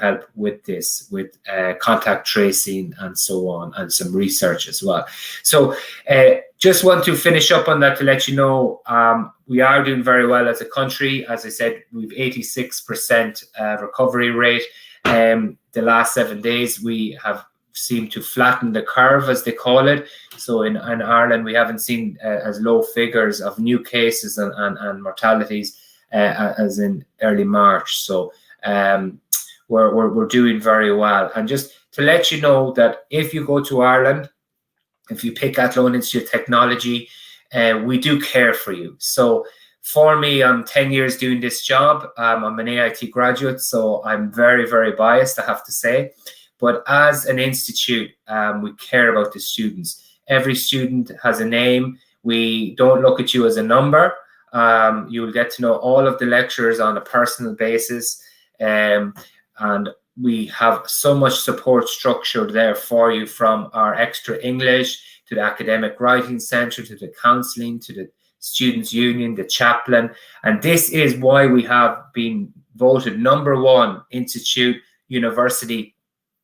help with this, with contact tracing and so on, and some research as well. So just want to finish up on that to let you know we are doing very well as a country. As I said, we've 86% recovery rate. The last 7 days we have seemed to flatten the curve, as they call it. So in Ireland, we haven't seen as low figures of new cases and mortalities as in early March. So we're doing very well. And just to let you know that if you go to Ireland, if you pick Athlone Institute of Technology, we do care for you. So for me, I'm 10 years doing this job. I'm an AIT graduate, so I'm very, very biased, I have to say. But as an institute, we care about the students. Every student has a name. We don't look at you as a number. You will get to know all of the lecturers on a personal basis. And we have so much support structure there for you, from our extra English to the academic writing center, to the counseling, to the students union, the chaplain. And this is why we have been voted #1 institute, university,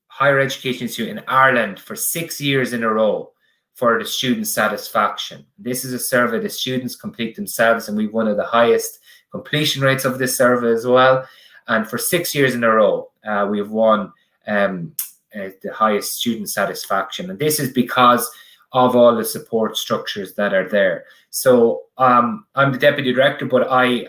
higher education institute in Ireland for 6 years in a row for the student satisfaction. This is a survey the students complete themselves, and we've one of the highest completion rates of this survey as well. And for 6 years in a row, we have won the highest student satisfaction. And this is because of all the support structures that are there. So I'm the deputy director, but I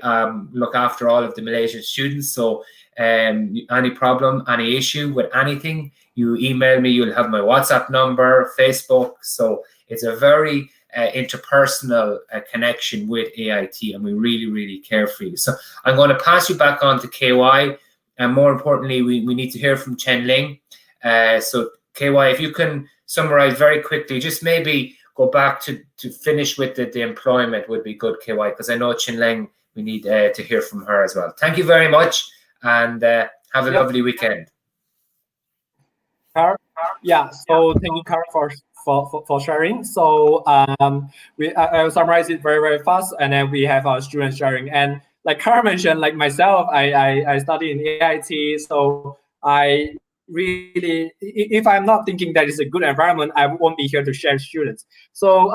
look after all of the Malaysian students. So any problem, any issue with anything, you email me. You'll have my WhatsApp number, Facebook. So it's a very interpersonal connection with AIT, and we really, really care for you. So I'm going to pass you back on to KY, and more importantly, we need to hear from Chen Ling. So KY, if you can summarize very quickly, just maybe go back to finish with the employment would be good, KY, because I know Chinling, we need to hear from her as well. Thank you very much, and have a lovely weekend. Yeah, so thank you, Carl, for sharing. So I'll summarize it very, very fast, and then we have our students sharing. And like Carl mentioned, like myself, I study in AIT, so I really, if I'm not thinking that it's a good environment, I won't be here to share students. So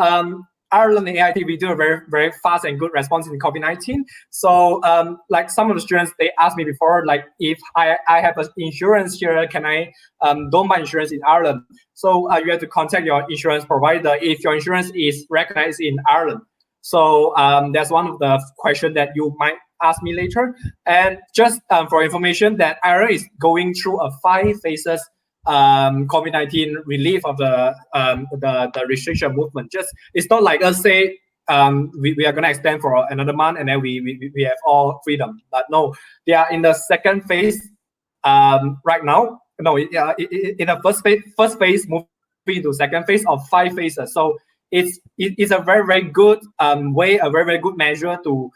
Ireland and AIT, we do a very, very fast and good response in COVID-19. So like some of the students, they asked me before, like if I have an insurance here, can I don't buy insurance in Ireland? So you have to contact your insurance provider if your insurance is recognized in Ireland. So that's one of the questions that you might ask me later. And just for information, that Ireland is going through a 5 phases COVID-19 relief of the restriction movement. Just it's not like us say we are going to extend for another month and then we have all freedom. But no, they are in the second phase right now. No, in the first phase moving into second phase of 5 phases. So it's a very, very good way, a very, very good measure to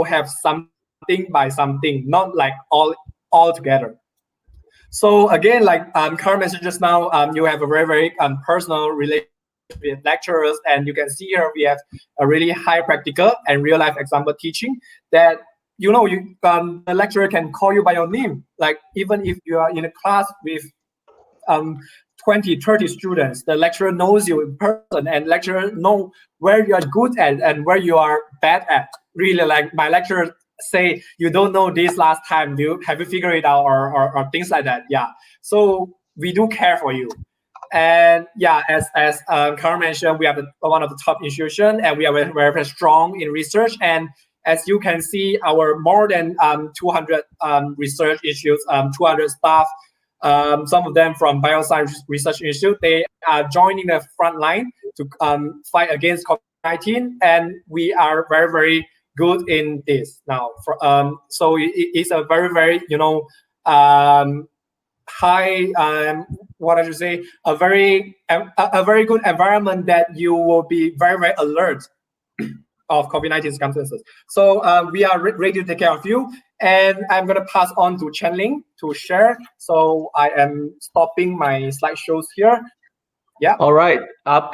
have something by something, not like all together. So again, like Carl mentioned just now, you have a very, very personal relationship with lecturers, and you can see here we have a really high practical and real life example teaching that the lecturer can call you by your name. Like even if you are in a class with 20, 30 students, the lecturer knows you in person, and lecturer know where you are good at and where you are bad at. Really, like my lecturer say, you don't know this last time, have you figured it out, or things like that. Yeah, so we do care for you. And yeah, as Carl mentioned, we have one of the top institutions, and we are very, very strong in research. And as you can see, our more than 200 research institutes, 200 staff, some of them from Bioscience Research Institute, they are joining the front line to fight against COVID-19, and we are very, very good in this now. So it's a very, very high what I should say, a very good environment that you will be very, very alert of COVID-19 circumstances. So we are ready to take care of you, and I'm going to pass on to Chenling to share. So I am stopping my slideshows here. Yeah. All right.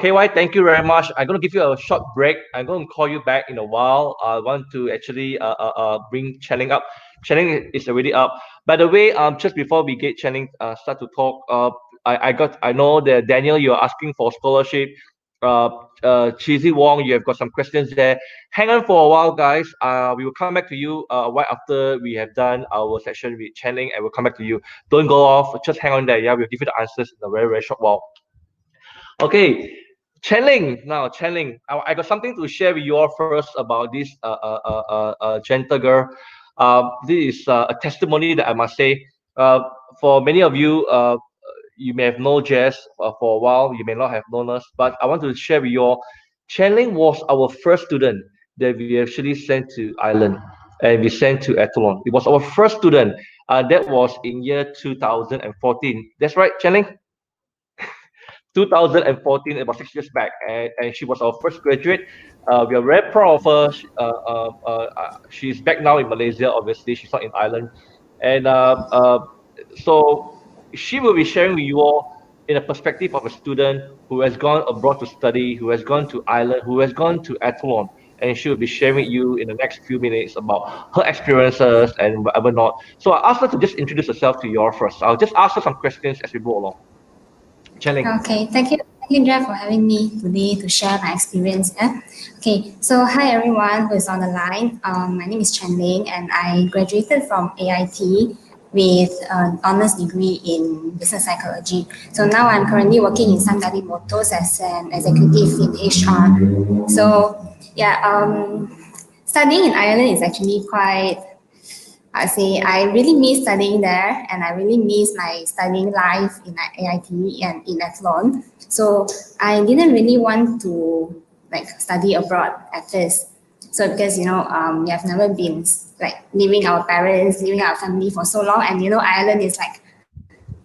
KY, thank you very much. I'm going to give you a short break. I'm going to call you back in a while. I want to actually bring Chenling up. Chenling is already up. By the way, just before we get Chenling start to talk, I know that Daniel, you're asking for scholarship. Cheesy Wong, you have got some questions there. Hang on for a while, guys. We will come back to you right after we have done our session with Chenling, and we'll come back to you. Don't go off. Just hang on there. Yeah, we'll give you the answers in a very, very short while. Okay, Chenling. Now, Chenling, I got something to share with you all first about this gentle girl. This is a testimony that I must say. For many of you, you may have known Jess for a while. You may not have known us, but I want to share with you all. Chenling was our first student that we actually sent to Ireland, and we sent to Athlone. It was our first student. That was in year 2014. That's right, Chenling? 2014, about 6 years back, and she was our first graduate. We are very proud of her. She's back now in Malaysia, obviously. She's not in Ireland. And so she will be sharing with you all in a perspective of a student who has gone abroad to study, who has gone to Ireland, who has gone to Athlone. And she will be sharing with you in the next few minutes about her experiences and whatever not. So I asked her to just introduce herself to you all first. I'll just ask her some questions as we go along. Chenling. Okay, thank you, Jeff, for having me today to share my experience. Okay, so hi everyone who is on the line. My name is Chenling, and I graduated from AIT with an honors degree in business psychology. So now I'm currently working in Sanggali Motors as an executive in HR. So yeah, studying in Ireland is actually quite, I really miss studying there, and I really miss my studying life in AIT and in Athlone. So I didn't really want to study abroad at first. So because we have never been leaving our parents, leaving our family for so long, and Ireland is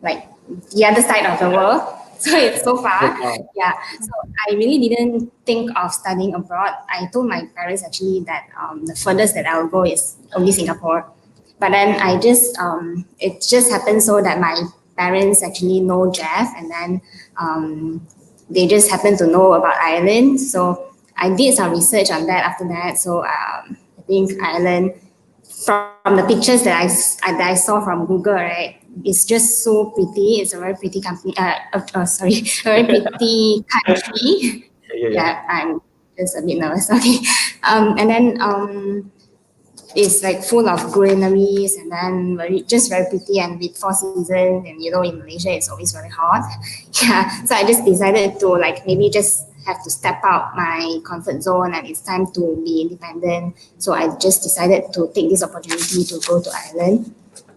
like the other side of the world. So it's so far. Yeah. So I really didn't think of studying abroad. I told my parents actually that the furthest that I'll go is only Singapore. But then it just happened so that my parents actually know Jeff, and then they just happened to know about Ireland. So I did some research on that after that. So I think Ireland, from the pictures that I saw from Google, right, it's just so pretty. It's a very pretty company. A very pretty country. Yeah, I'm just a bit nervous. Okay, and then it's like full of greeneries, and then very pretty, and with 4 seasons. And in Malaysia it's always very hot. Yeah, so I just decided to maybe just have to step out my comfort zone, and it's time to be independent. So I just decided to take this opportunity to go to Ireland.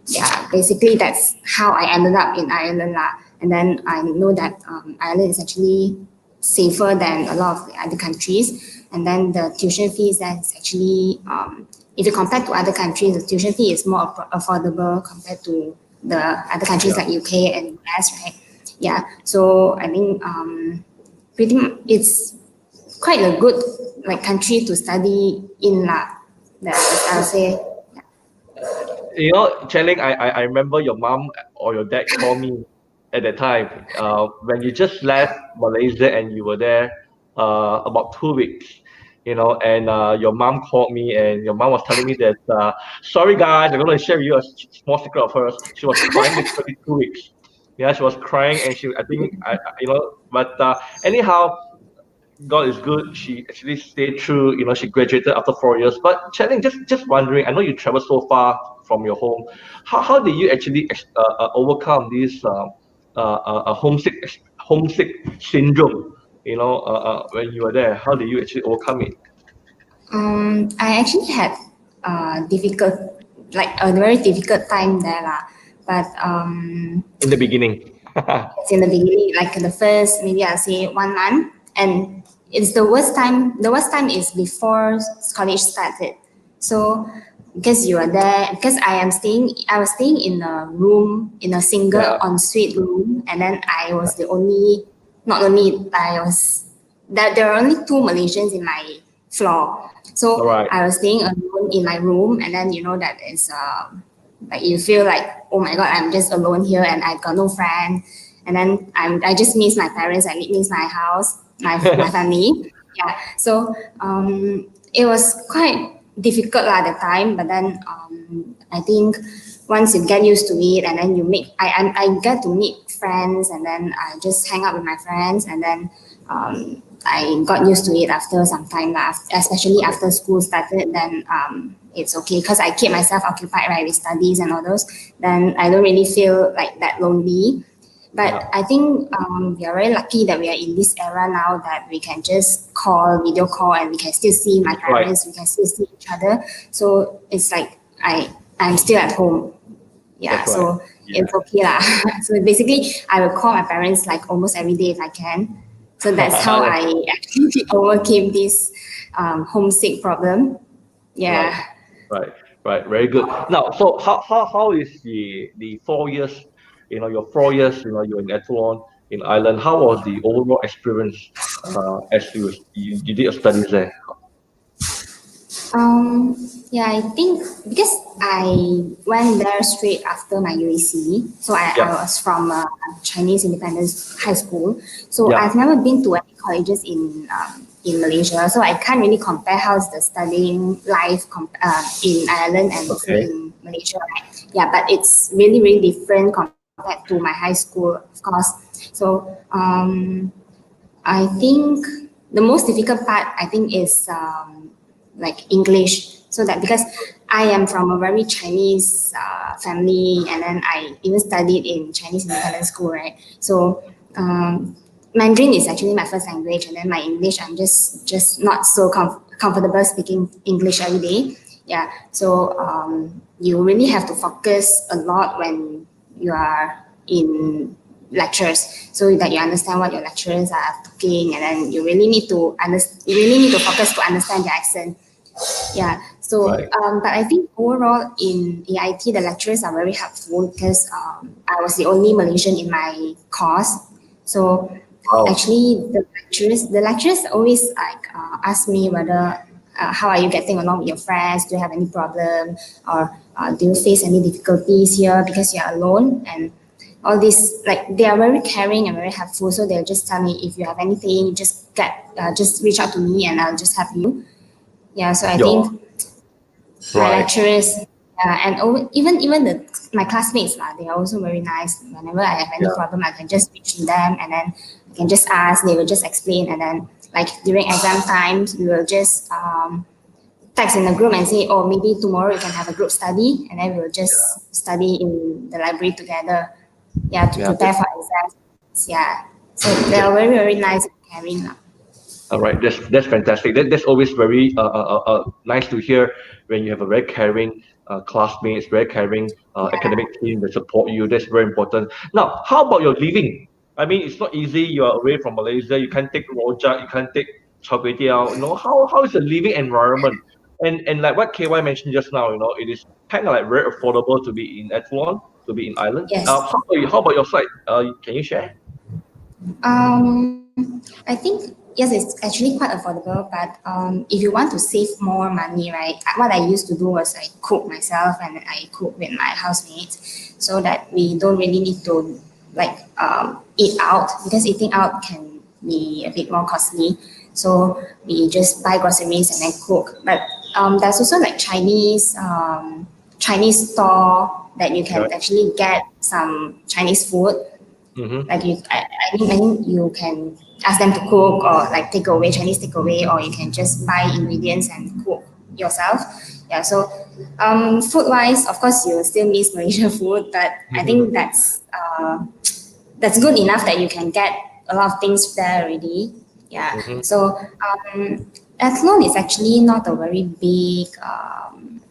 Yeah, basically that's how I ended up in Ireland lah. And then I know that Ireland is actually safer than a lot of the other countries. And then the tuition fees is actually, if you compare to other countries, the tuition fee is more affordable compared to the other countries like UK and US, right? Yeah, so I think it's quite a good country to study in lah. I'll say. Channing, I remember your mom or your dad called me at that time when you just left Malaysia and you were there about 2 weeks, and your mom called me, and your mom was telling me that, sorry guys, I'm going to share with you a small secret of hers. She was crying this 22 weeks. Yeah, she was crying, and but anyhow, God is good. She actually stayed true. She graduated after 4 years. But Channing, just wondering, I know you traveled so far from your home. How did you actually overcome this homesick syndrome? When you were there, how did you actually overcome it? I actually had a very difficult time there lah. But in the beginning. It's in the beginning, the first, maybe I'll say 1 month, and it's the worst time. The worst time is before college started. So because you are there, because I was staying in a room, in a single ensuite room, and then I was there were only 2 Malaysians in my floor. So I was staying alone in my room, and then that is you feel oh my God, I'm just alone here, and I've got no friend. And then I just miss my parents, I miss my house, my family. Yeah, so it was quite difficult at the time, but then I think once you get used to it, and then I get to meet friends, and then I just hang out with my friends, and then I got used to it after some time, especially after school started. Then it's okay because I keep myself occupied with studies and all those. Then I don't really feel that lonely. But I think we are very lucky that we are in this era now that we can just video call, and we can still see my parents, we can still see each other. So it's I'm still at home. Yeah, so it's okay lah. So basically, I will call my parents almost every day if I can. So that's how I actually overcame this homesick problem. Yeah. Right. Very good. Now, so how is the 4 years? Your 4 years. You're in Athlone in Ireland. How was the overall experience as you did your studies there? Yeah, I think because I went there straight after my UAC, so I was from Chinese Independent High School. So I've never been to any colleges in Malaysia, so I can't really compare how's the studying life in Ireland and in Malaysia. Right? Yeah, but it's really, really different compared to my high school, of course. So I think the most difficult part, is English. So that because I am from a very Chinese family, and then I even studied in Chinese independent school, right? So Mandarin is actually my first language, and then my English, I'm just not so comfortable speaking English every day. Yeah, so you really have to focus a lot when you are in lectures, so that you understand what your lecturers are talking, and then you really need to focus to understand their accent. Yeah, so but I think overall in AIT, the lecturers are very helpful because I was the only Malaysian in my course. So actually, the lecturers always like ask me whether how are you getting along with your friends? Do you have any problem, or do you face any difficulties here because you are alone? And all this, like, they are very caring and very helpful. So they'll just tell me, if you have anything, just reach out to me and I'll just help you. Yeah. So I think my lecturers and even my classmates, they are also very nice. Whenever I have any problem, I can just reach to them and then I can just ask. They will just explain, and then like during exam times, we will just text in the group and say, oh, maybe tomorrow we can have a group study, and then we'll just study in the library together. To prepare for exams. Yeah. So they are very, very nice and caring. All right, that's fantastic. That's always very nice to hear when you have a very caring classmates, very caring academic team that support you. That's very important. Now, how about your living? I mean, it's not easy. You are away from Malaysia. You can't take rojak. You can't take char kway teow. How is the living environment? And like what KY mentioned just now, it is kind of like very affordable to be in Athlone, to be in Ireland. Yes. How about your side? Can you share? I think, yes, it's actually quite affordable, but if you want to save more money, right, what I used to do was I cook myself and I cook with my housemates, so that we don't really need to eat out, because eating out can be a bit more costly. So we just buy groceries and then cook. But there's also like Chinese store that you can actually get some Chinese food. Like I think you can ask them to cook, or like Chinese takeaway, or you can just buy ingredients and cook yourself. Yeah. So food wise, of course, you will still miss Malaysian food, but I think that's good enough that you can get a lot of things there already. Yeah. So Athlone is actually not a very big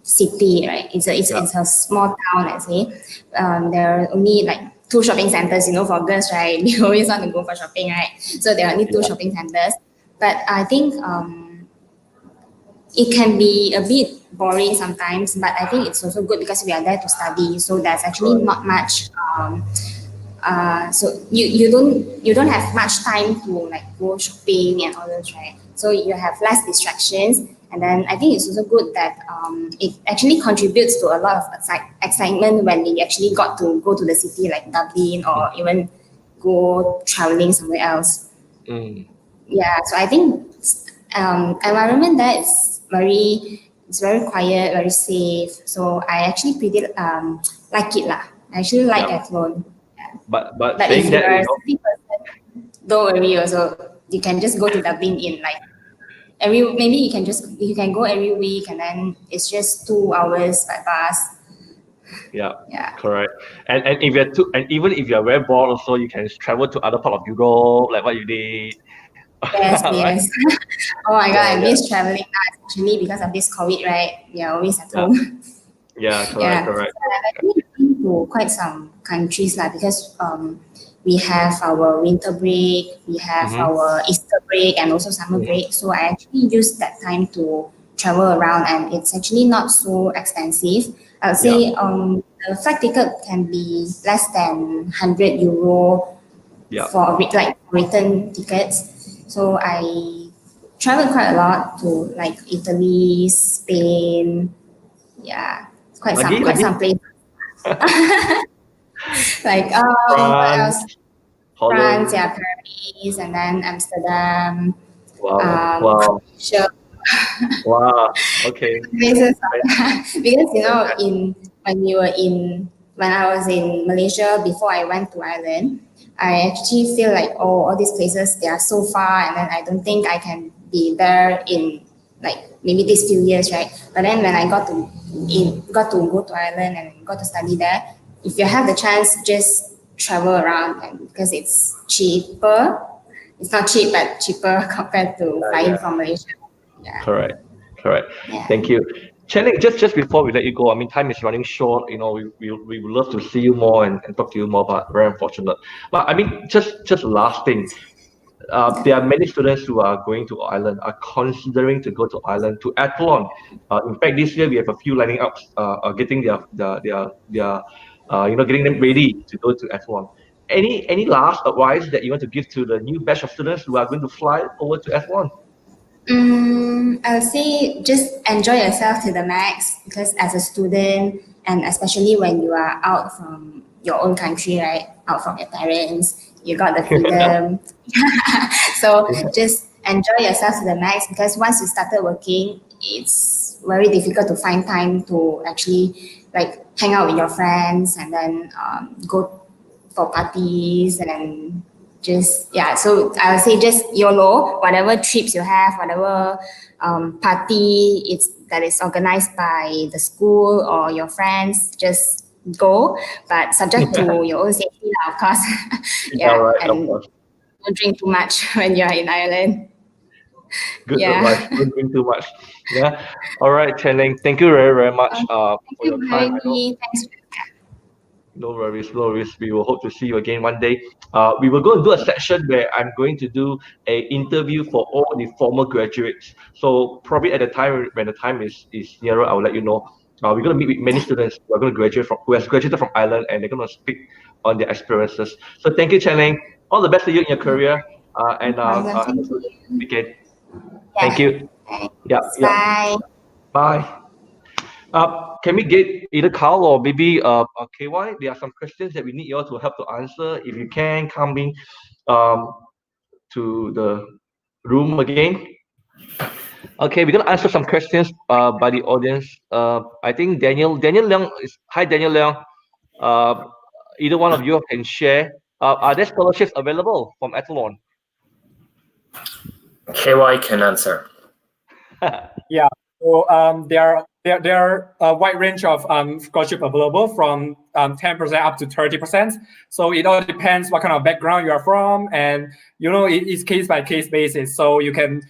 city, right? It's a small town, let's say. There are only like 2 shopping centers, for girls, right? We always want to go for shopping, right? So there are only 2 shopping centers. But I think it can be a bit boring sometimes, but I think it's also good because we are there to study. So there's actually not much. So you don't have much time to like go shopping and all those, right? So you have less distractions. And then I think it's also good that it actually contributes to a lot of excitement when we actually got to go to the city like Dublin, or even go traveling somewhere else. Yeah, so I think environment there is very quiet, very safe. So I actually pretty like it lah. I actually like Athlone. But if saying you are that, a city person, don't worry. Also, you can just go to Dublin in like maybe you can go every week, and then it's just 2 hours by bus. Yeah, correct. And if even if you're very bored, also you can travel to other part of Europe, like what you did. Yes, Right? yes. Oh my God, I miss traveling now, especially because of this COVID, right? We are always at home. Yeah, correct. So I've actually been to quite some countries because we have our winter break, we have our Easter break, and also summer break. So I actually use that time to travel around, and it's actually not so expensive. I would say the flight ticket can be less than €100 for like return tickets. So I traveled quite a lot to like Italy, Spain, quite some places. Like what else? France, Paris, and then Amsterdam. Wow. Sure. Wow. Okay. Places, because when I was in Malaysia before I went to Ireland, I actually feel like all these places, they are so far, and then I don't think I can be there in like maybe these few years, right? But then when I got to go to Ireland and got to study there, if you have the chance, just travel around, and because it's cheaper. It's not cheap, but cheaper compared to flying from Malaysia. Yeah. Correct. Yeah. Thank you. Channing, just before we let you go, I mean, time is running short. We would love to see you more and talk to you more, but very unfortunate. But I mean, just last thing. There are many students who are going to Ireland, are considering to go to Ireland, to Athlone. In fact, this year we have a few lining up, getting their getting them ready to go to Athlone. any last advice that you want to give to the new batch of students who are going to fly over to Athlone? I'll say just enjoy yourself to the max, because as a student, and especially when you are out from your own country, right, out from your parents, you got the freedom. So just enjoy yourself to the max, because once you started working, it's very difficult to find time to actually like hang out with your friends and then go for parties and just, yeah. So I would say just YOLO, whatever trips you have, whatever party that is organized by the school or your friends, just go, but subject to your own safety, of course. Yeah, right, and don't drink too much when you're in Ireland. Good advice. Don't drink too much. Yeah. All right, Chen-Ling. Thank you very, very much for your time. Thanks. No worries, no worries. We will hope to see you again one day. We will go and do a section where I'm going to do a interview for all the former graduates. So probably at the time when the time is nearer, I will let you know. We're going to meet with many students who are going to who has graduated from Ireland, and they're going to speak on their experiences. So thank you, Chen-Ling. All the best to you in your career, and have a good weekend. Thank you. Yeah. Bye. Bye. Can we get either Carl or maybe KY? There are some questions that we need you all to help to answer. If you can come in to the room again. Okay, we're gonna answer some questions by the audience. I think Daniel Leong is hi Daniel Leong. Either one of you can share. Are there scholarships available from Athlone? KY can answer. Yeah. So there are a wide range of scholarship available from 10% up to 30%. So it all depends what kind of background you are from, and it's case by case basis. So you can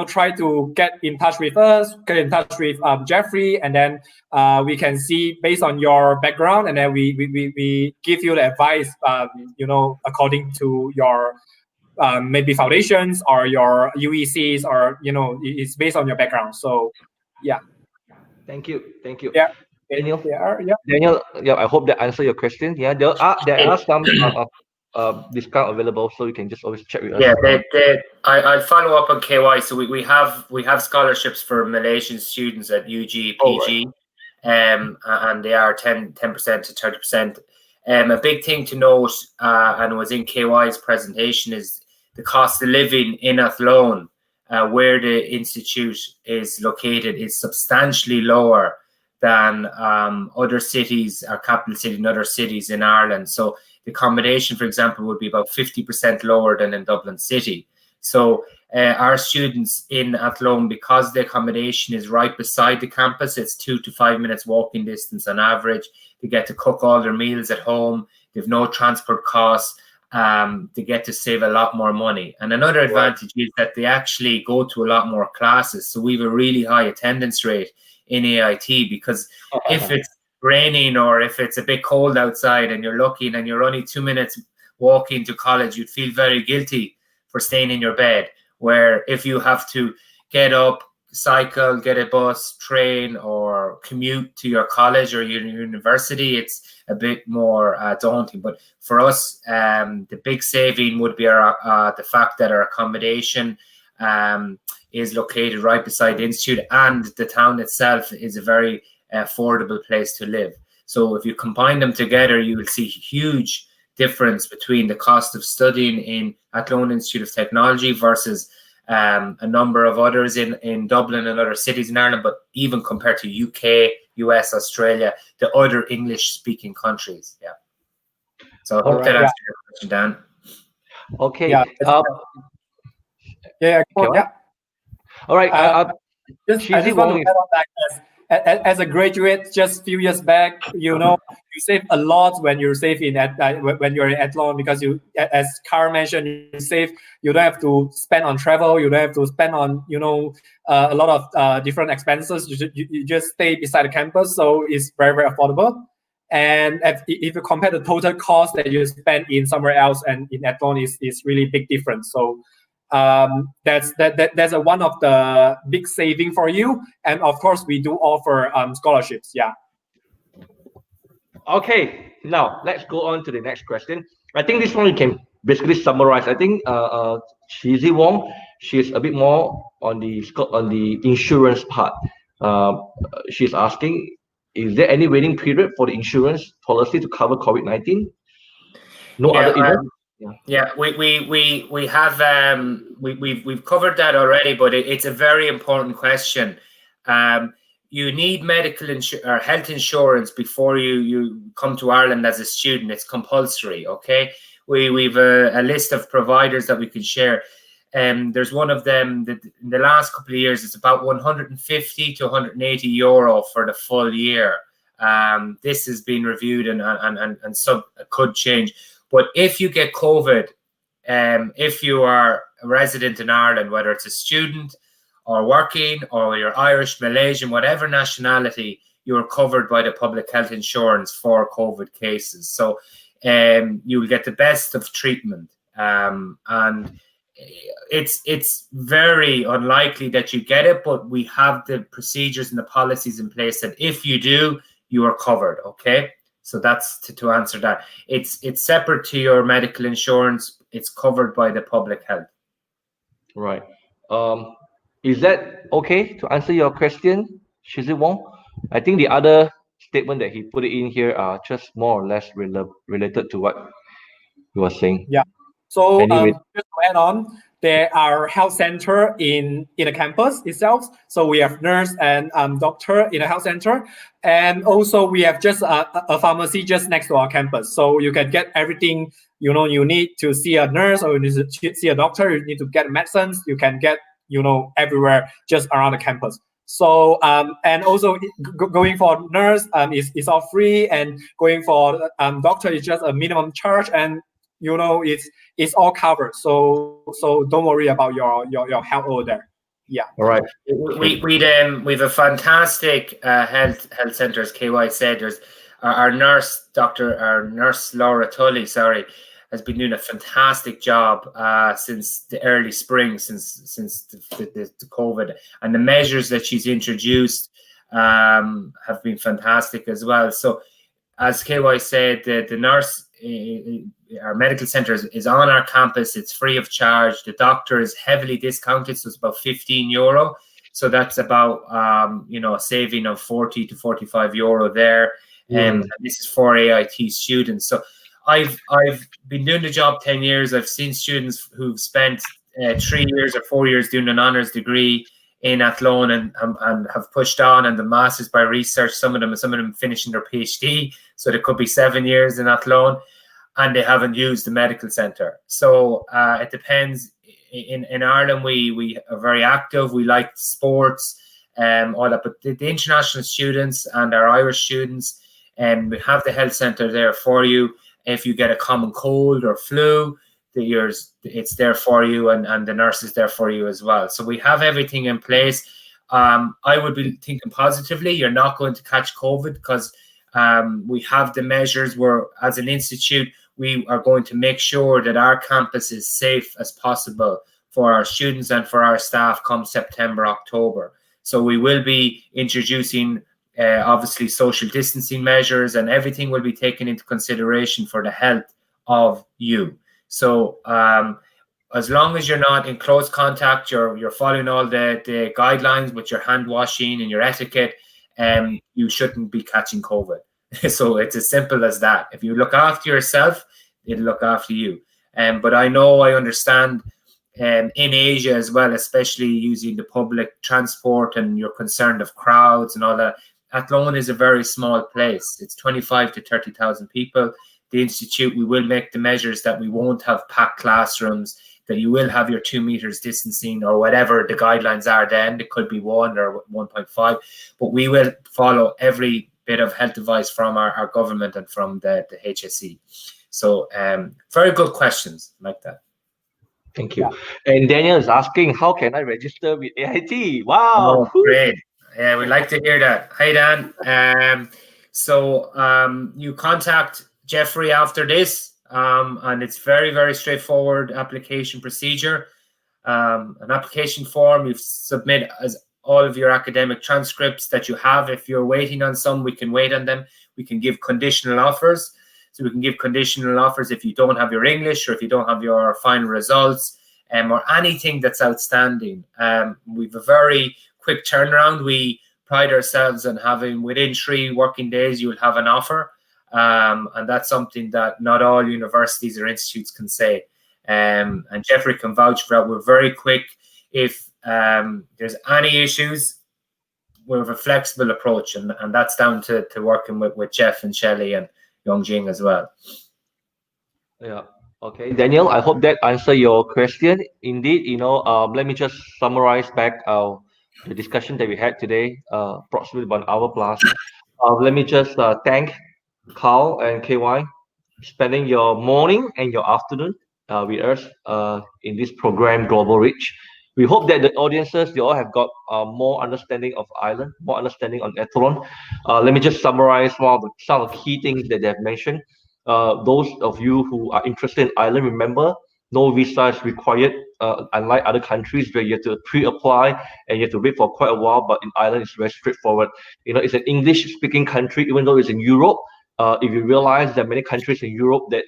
try to get in touch with us, get in touch with Jeffrey, and then we can see based on your background, and then we give you the advice according to your maybe foundations or your UECs, or it's based on your background. So yeah. Thank you. Yeah. Daniel. Yeah. Daniel. Yeah. I hope that answer your question. Yeah. There are some discount available, so you can just always check with us. Yeah. I'll follow up on KY. So we have scholarships for Malaysian students at UG, PG, and they are 10% to 30%. A big thing to note, and was in KY's presentation, is the cost of living in Athlone, where the institute is located, is substantially lower than other cities, or capital city and other cities in Ireland. So the accommodation, for example, would be about 50% lower than in Dublin City. So our students in Athlone, because the accommodation is right beside the campus, it's 2 to 5 minutes walking distance on average. They get to cook all their meals at home. They have no transport costs. They get to save a lot more money. And another advantage is that they actually go to a lot more classes. So we have a really high attendance rate in AIT, because if it's raining or if it's a bit cold outside and you're looking and you're only 2 minutes walking to college, you'd feel very guilty for staying in your bed. Where if you have to get up, cycle, get a bus, train, or commute to your college or your university, it's a bit more daunting. But for us, the big saving would be the fact that our accommodation is located right beside the institute, and the town itself is a very affordable place to live. So if you combine them together, you will see huge difference between the cost of studying in Athlone Institute of Technology versus a number of others in Dublin and other cities in Ireland, but even compared to UK, US, Australia, the other English-speaking countries. Yeah. So I hope that answers your question, Dan. Okay. Yeah. All right. I just want to add on that as a graduate, just a few years back, you save a lot when you're when you're in Athlone, because you, as Kara mentioned, you don't have to spend on travel, you don't have to spend on a lot of different expenses. You just stay beside the campus, so it's very, very affordable. And if you compare the total cost that you spend in somewhere else and in Athlone, is really big difference. So that's one of the big saving for you. And of course, we do offer scholarships. Yeah. Okay, now let's go on to the next question. I think this one you can basically summarize. I think Shizi Wong, she's a bit more on the insurance part. She's asking, is there any waiting period for the insurance policy to cover COVID-19? No other event? Yeah, we have we've covered that already, but it's a very important question. You need medical or health insurance before you come to Ireland as a student. It's compulsory. Okay, we've a list of providers that we can share. There's one of them that in the last couple of years, it's about 150 to 180 euro for the full year. This has been reviewed and some could change. But if you get COVID, if you are a resident in Ireland, whether it's a student or working or you're Irish, Malaysian, whatever nationality, you are covered by the public health insurance for COVID cases. So you will get the best of treatment. And it's very unlikely that you get it, but we have the procedures and the policies in place that if you do, you are covered, okay? So that's to answer that. It's separate to your medical insurance. It's covered by the public health. Right. Is that okay to answer your question, Shizi Wong? I think the other statement that he put in here are just more or less related to what you were saying. Yeah. So Anyway. just to add on, there are health center in the campus itself. So we have nurse and doctor in a health center. And also we have just a pharmacy just next to our campus. So you can get everything, you need to see a nurse or you need to see a doctor, you need to get medicines, you can get, everywhere just around the campus. So, and also going for nurse is all free, and going for doctor is just a minimum charge, and it's all covered. So don't worry about your health over there. Yeah. All right. We have a fantastic health center, as KY said. There's our nurse Laura Tully, has been doing a fantastic job since the early spring, since the COVID, and the measures that she's introduced have been fantastic as well. So, as KY said, the nurse, our medical center is on our campus. It's free of charge. The doctor is heavily discounted, so it's about 15 euro. So that's about a saving of 40 to 45 euro there. And this is for AIT students. So I've been doing the job 10 years. I've seen students who've spent 3 years or 4 years doing an honours degree in Athlone and have pushed on, and the masters by research. Some of them finishing their PhD, so there could be 7 years in Athlone, and they haven't used the medical centre. So it depends. In Ireland, we are very active. We like sports, all that. But the international students and our Irish students, we have the health centre there for you. If you get a common cold or flu, it's there for you, and the nurse is there for you as well. So we have everything in place. I would be thinking positively. You're not going to catch COVID because we have the measures where, as an institute, we are going to make sure that our campus is safe as possible for our students and for our staff come September, October. So we will be introducing obviously social distancing measures, and everything will be taken into consideration for the health of you. So as long as you're not in close contact, you're following all the guidelines with your hand washing and your etiquette, you shouldn't be catching COVID. So it's as simple as that. If you look after yourself, it'll look after you. But I understand in Asia as well, especially using the public transport, and you're concerned of crowds and all that. Athlone is a very small place. It's 25 to 30,000 people. The Institute, we will make the measures that we won't have packed classrooms, that you will have your 2 meters distancing or whatever the guidelines are then. It could be 1 or 1.5, but we will follow every bit of health advice from our government and from the HSE. So very good questions like that. Thank you. And Daniel is asking, how can I register with AIT? Wow. Oh, great. Yeah, we'd like to hear that. Hi, Dan. So you contact Jeffrey after this, and it's very, very straightforward application procedure. An application form, you submit as all of your academic transcripts that you have. If you're waiting on some, we can wait on them. We can give conditional offers. So we can give conditional offers if you don't have your English, or if you don't have your final results, or anything that's outstanding. We've a very quick turnaround. We pride ourselves on having, within 3 working days, you'll have an offer. And that's something that not all universities or institutes can say. And Jeffrey can vouch for that. We're very quick. If there's any issues, we have a flexible approach, and that's down to working with Jeff and Shelley and Yongjing as well. Yeah. Okay, Daniel, I hope that answered your question. Indeed, let me just summarize back the discussion that we had today, approximately 1 hour plus. Let me just thank Carl and KY spending your morning and your afternoon with us in this program, Global Reach. We hope that the audiences, they all have got more understanding of Ireland, more understanding on Athlone. Let me just summarize some of the key things that they have mentioned. Those of you who are interested in Ireland, remember, no visa is required, unlike other countries where you have to pre-apply and you have to wait for quite a while. But in Ireland, it's very straightforward. It's an English-speaking country, even though it's in Europe. If you realize that many countries in Europe that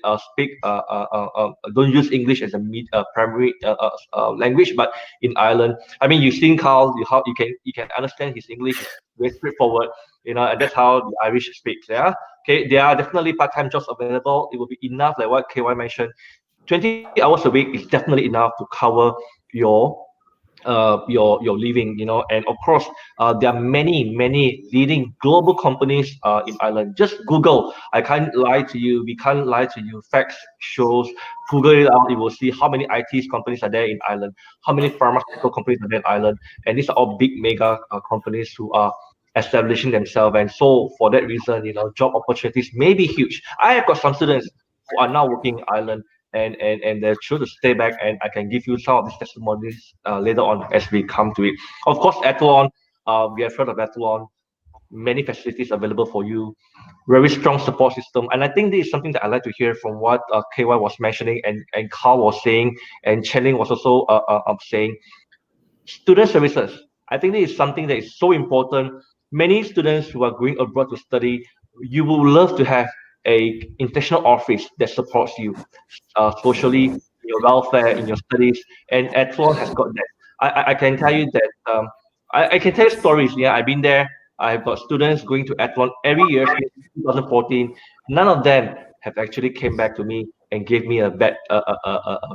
don't use English as a primary language, but in Ireland, I mean, you've seen Carl, how you can understand his English, very straightforward, and that's how the Irish speaks. Yeah. Okay. There are definitely part-time jobs available. It will be enough, like what KY mentioned. 20 hours a week is definitely enough to cover your living, and of course there are many leading global companies in Ireland. Just Google. I can't lie to you, we can't lie to you, facts shows, Google it out, you will see how many IT companies are there in Ireland, how many pharmaceutical companies are there in Ireland, and these are all big mega companies who are establishing themselves. And so for that reason, job opportunities may be huge. I have got some students who are now working in Ireland, and they're sure to stay back, and I can give you some of these testimonies later on as we come to it. Of course, Athlone, we have heard of Athlone, many facilities available for you, very strong support system. And I think this is something that I like to hear from what KY was mentioning, and Carl was saying, and Channing was also saying. Student services, I think this is something that is so important. Many students who are going abroad to study, you will love to have a international office that supports you socially, in your welfare, in your studies, and Athlone has got that. I can tell you that I can tell you stories. Yeah, I've been there. I've got students going to Athlone every year since 2014. None of them have actually came back to me and gave me a bad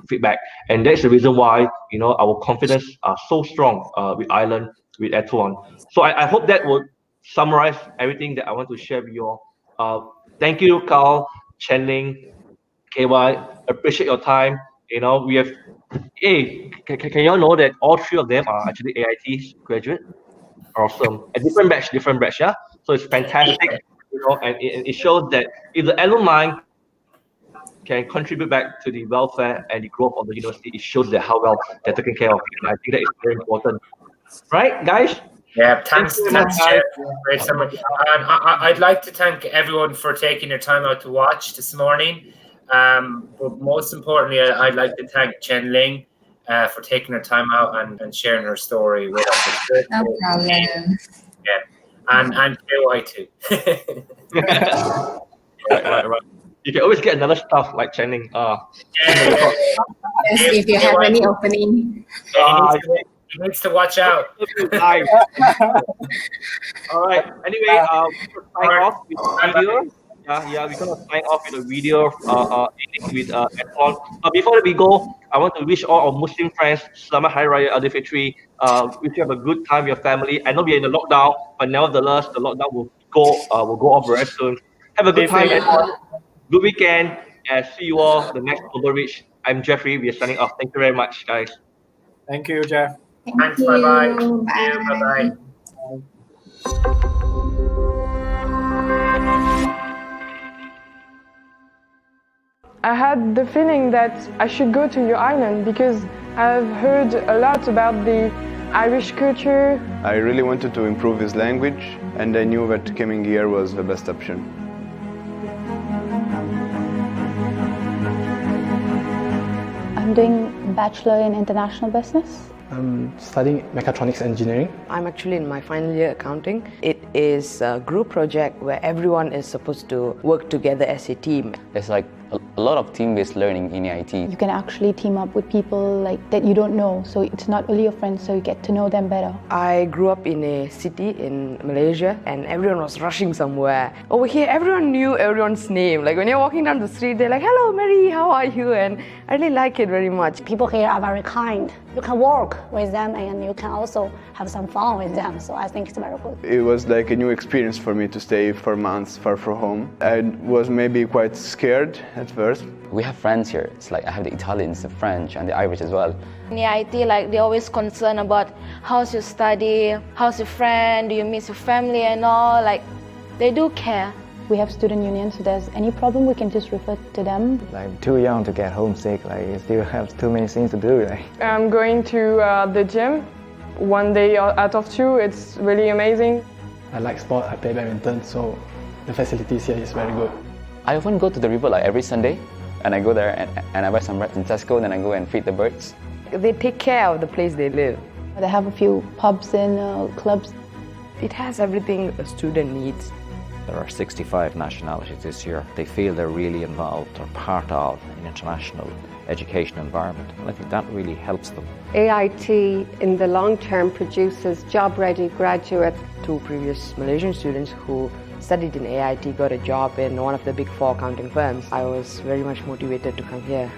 feedback, and that's the reason why our confidence are so strong with Ireland, with Athlone. So I hope that would summarize everything that I want to share with you all. Thank you, Carl, Channing, KY. Appreciate your time. We have. Hey, can you all know that all 3 of them are actually AIT graduate? Awesome. A different batch, yeah. So it's fantastic, and it shows that if the alumni can contribute back to the welfare and the growth of the university, it shows that how well they're taken care of. And I think that is very important, right, guys? Yeah, thanks, Jeff. Great summary. And I'd like to thank everyone for taking their time out to watch this morning. But most importantly, I'd like to thank Chen Ling for taking her time out and sharing her story with us. No problem. Yeah, and KY too. Right. You can always get another stuff like Channing. Yes, if you have any opening. He needs to watch out. All right. Anyway, we're going to sign off with a video. We're going to sign off with a video with Athlone. Before we go, I want to wish all our Muslim friends Selamat Hari Raya Adil Fitri. Wish you have a good time with your family. I know we're in the lockdown, but nevertheless, the lockdown will go off very soon. Have a good time, everyone. Good weekend, and see you all the next Global Reach. I'm Jeffrey. We are signing off. Thank you very much, guys. Thank you, Jeff. Thanks. Bye-bye. Bye-bye. I had the feeling that I should go to your island because I've heard a lot about the Irish culture. I really wanted to improve his language, and I knew that coming here was the best option. I I'm doing a Bachelor in International Business. I'm studying mechatronics engineering. I'm actually in my final year accounting. It is a group project where everyone is supposed to work together as a team. There's like a lot of team-based learning in AIT. You can actually team up with people that you don't know, so it's not only your friends, so you get to know them better. I grew up in a city in Malaysia and everyone was rushing somewhere. Over here, everyone knew everyone's name. Like when you're walking down the street, they're like, "Hello, Mary, how are you?" And I really like it very much. People here are very kind. You can work with them and you can also have some fun with them. So I think it's very good. It was like a new experience for me to stay for months far from home. I was maybe quite scared at first. We have friends here. It's like I have the Italians, the French, and the Irish as well. In AIT, like they're always concerned about how's your study, how's your friend, do you miss your family and all. Like they do care. We have student unions, so there's any problem we can just refer to them. I'm too young to get homesick. Like I still have too many things to do. I'm going to the gym 1 day out of 2. It's really amazing. I like sport. I play badminton, so the facilities here is very good. I often go to the river like every Sunday, and I go there and I buy some wraps in Tesco, then I go and feed the birds. They take care of the place they live. They have a few pubs and clubs. It has everything a student needs. There are 65 nationalities this year. They feel they're really involved or part of an international education environment. And I think that really helps them. AIT in the long term produces job-ready graduates. 2 previous Malaysian students who studied in AIT got a job in one of the big 4 accounting firms. I was very much motivated to come here.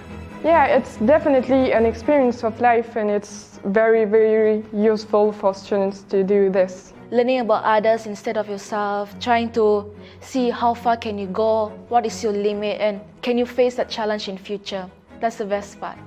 Yeah, it's definitely an experience of life and it's very, very useful for students to do this. Learning about others instead of yourself, trying to see how far can you go, what is your limit, and can you face that challenge in future. That's the best part.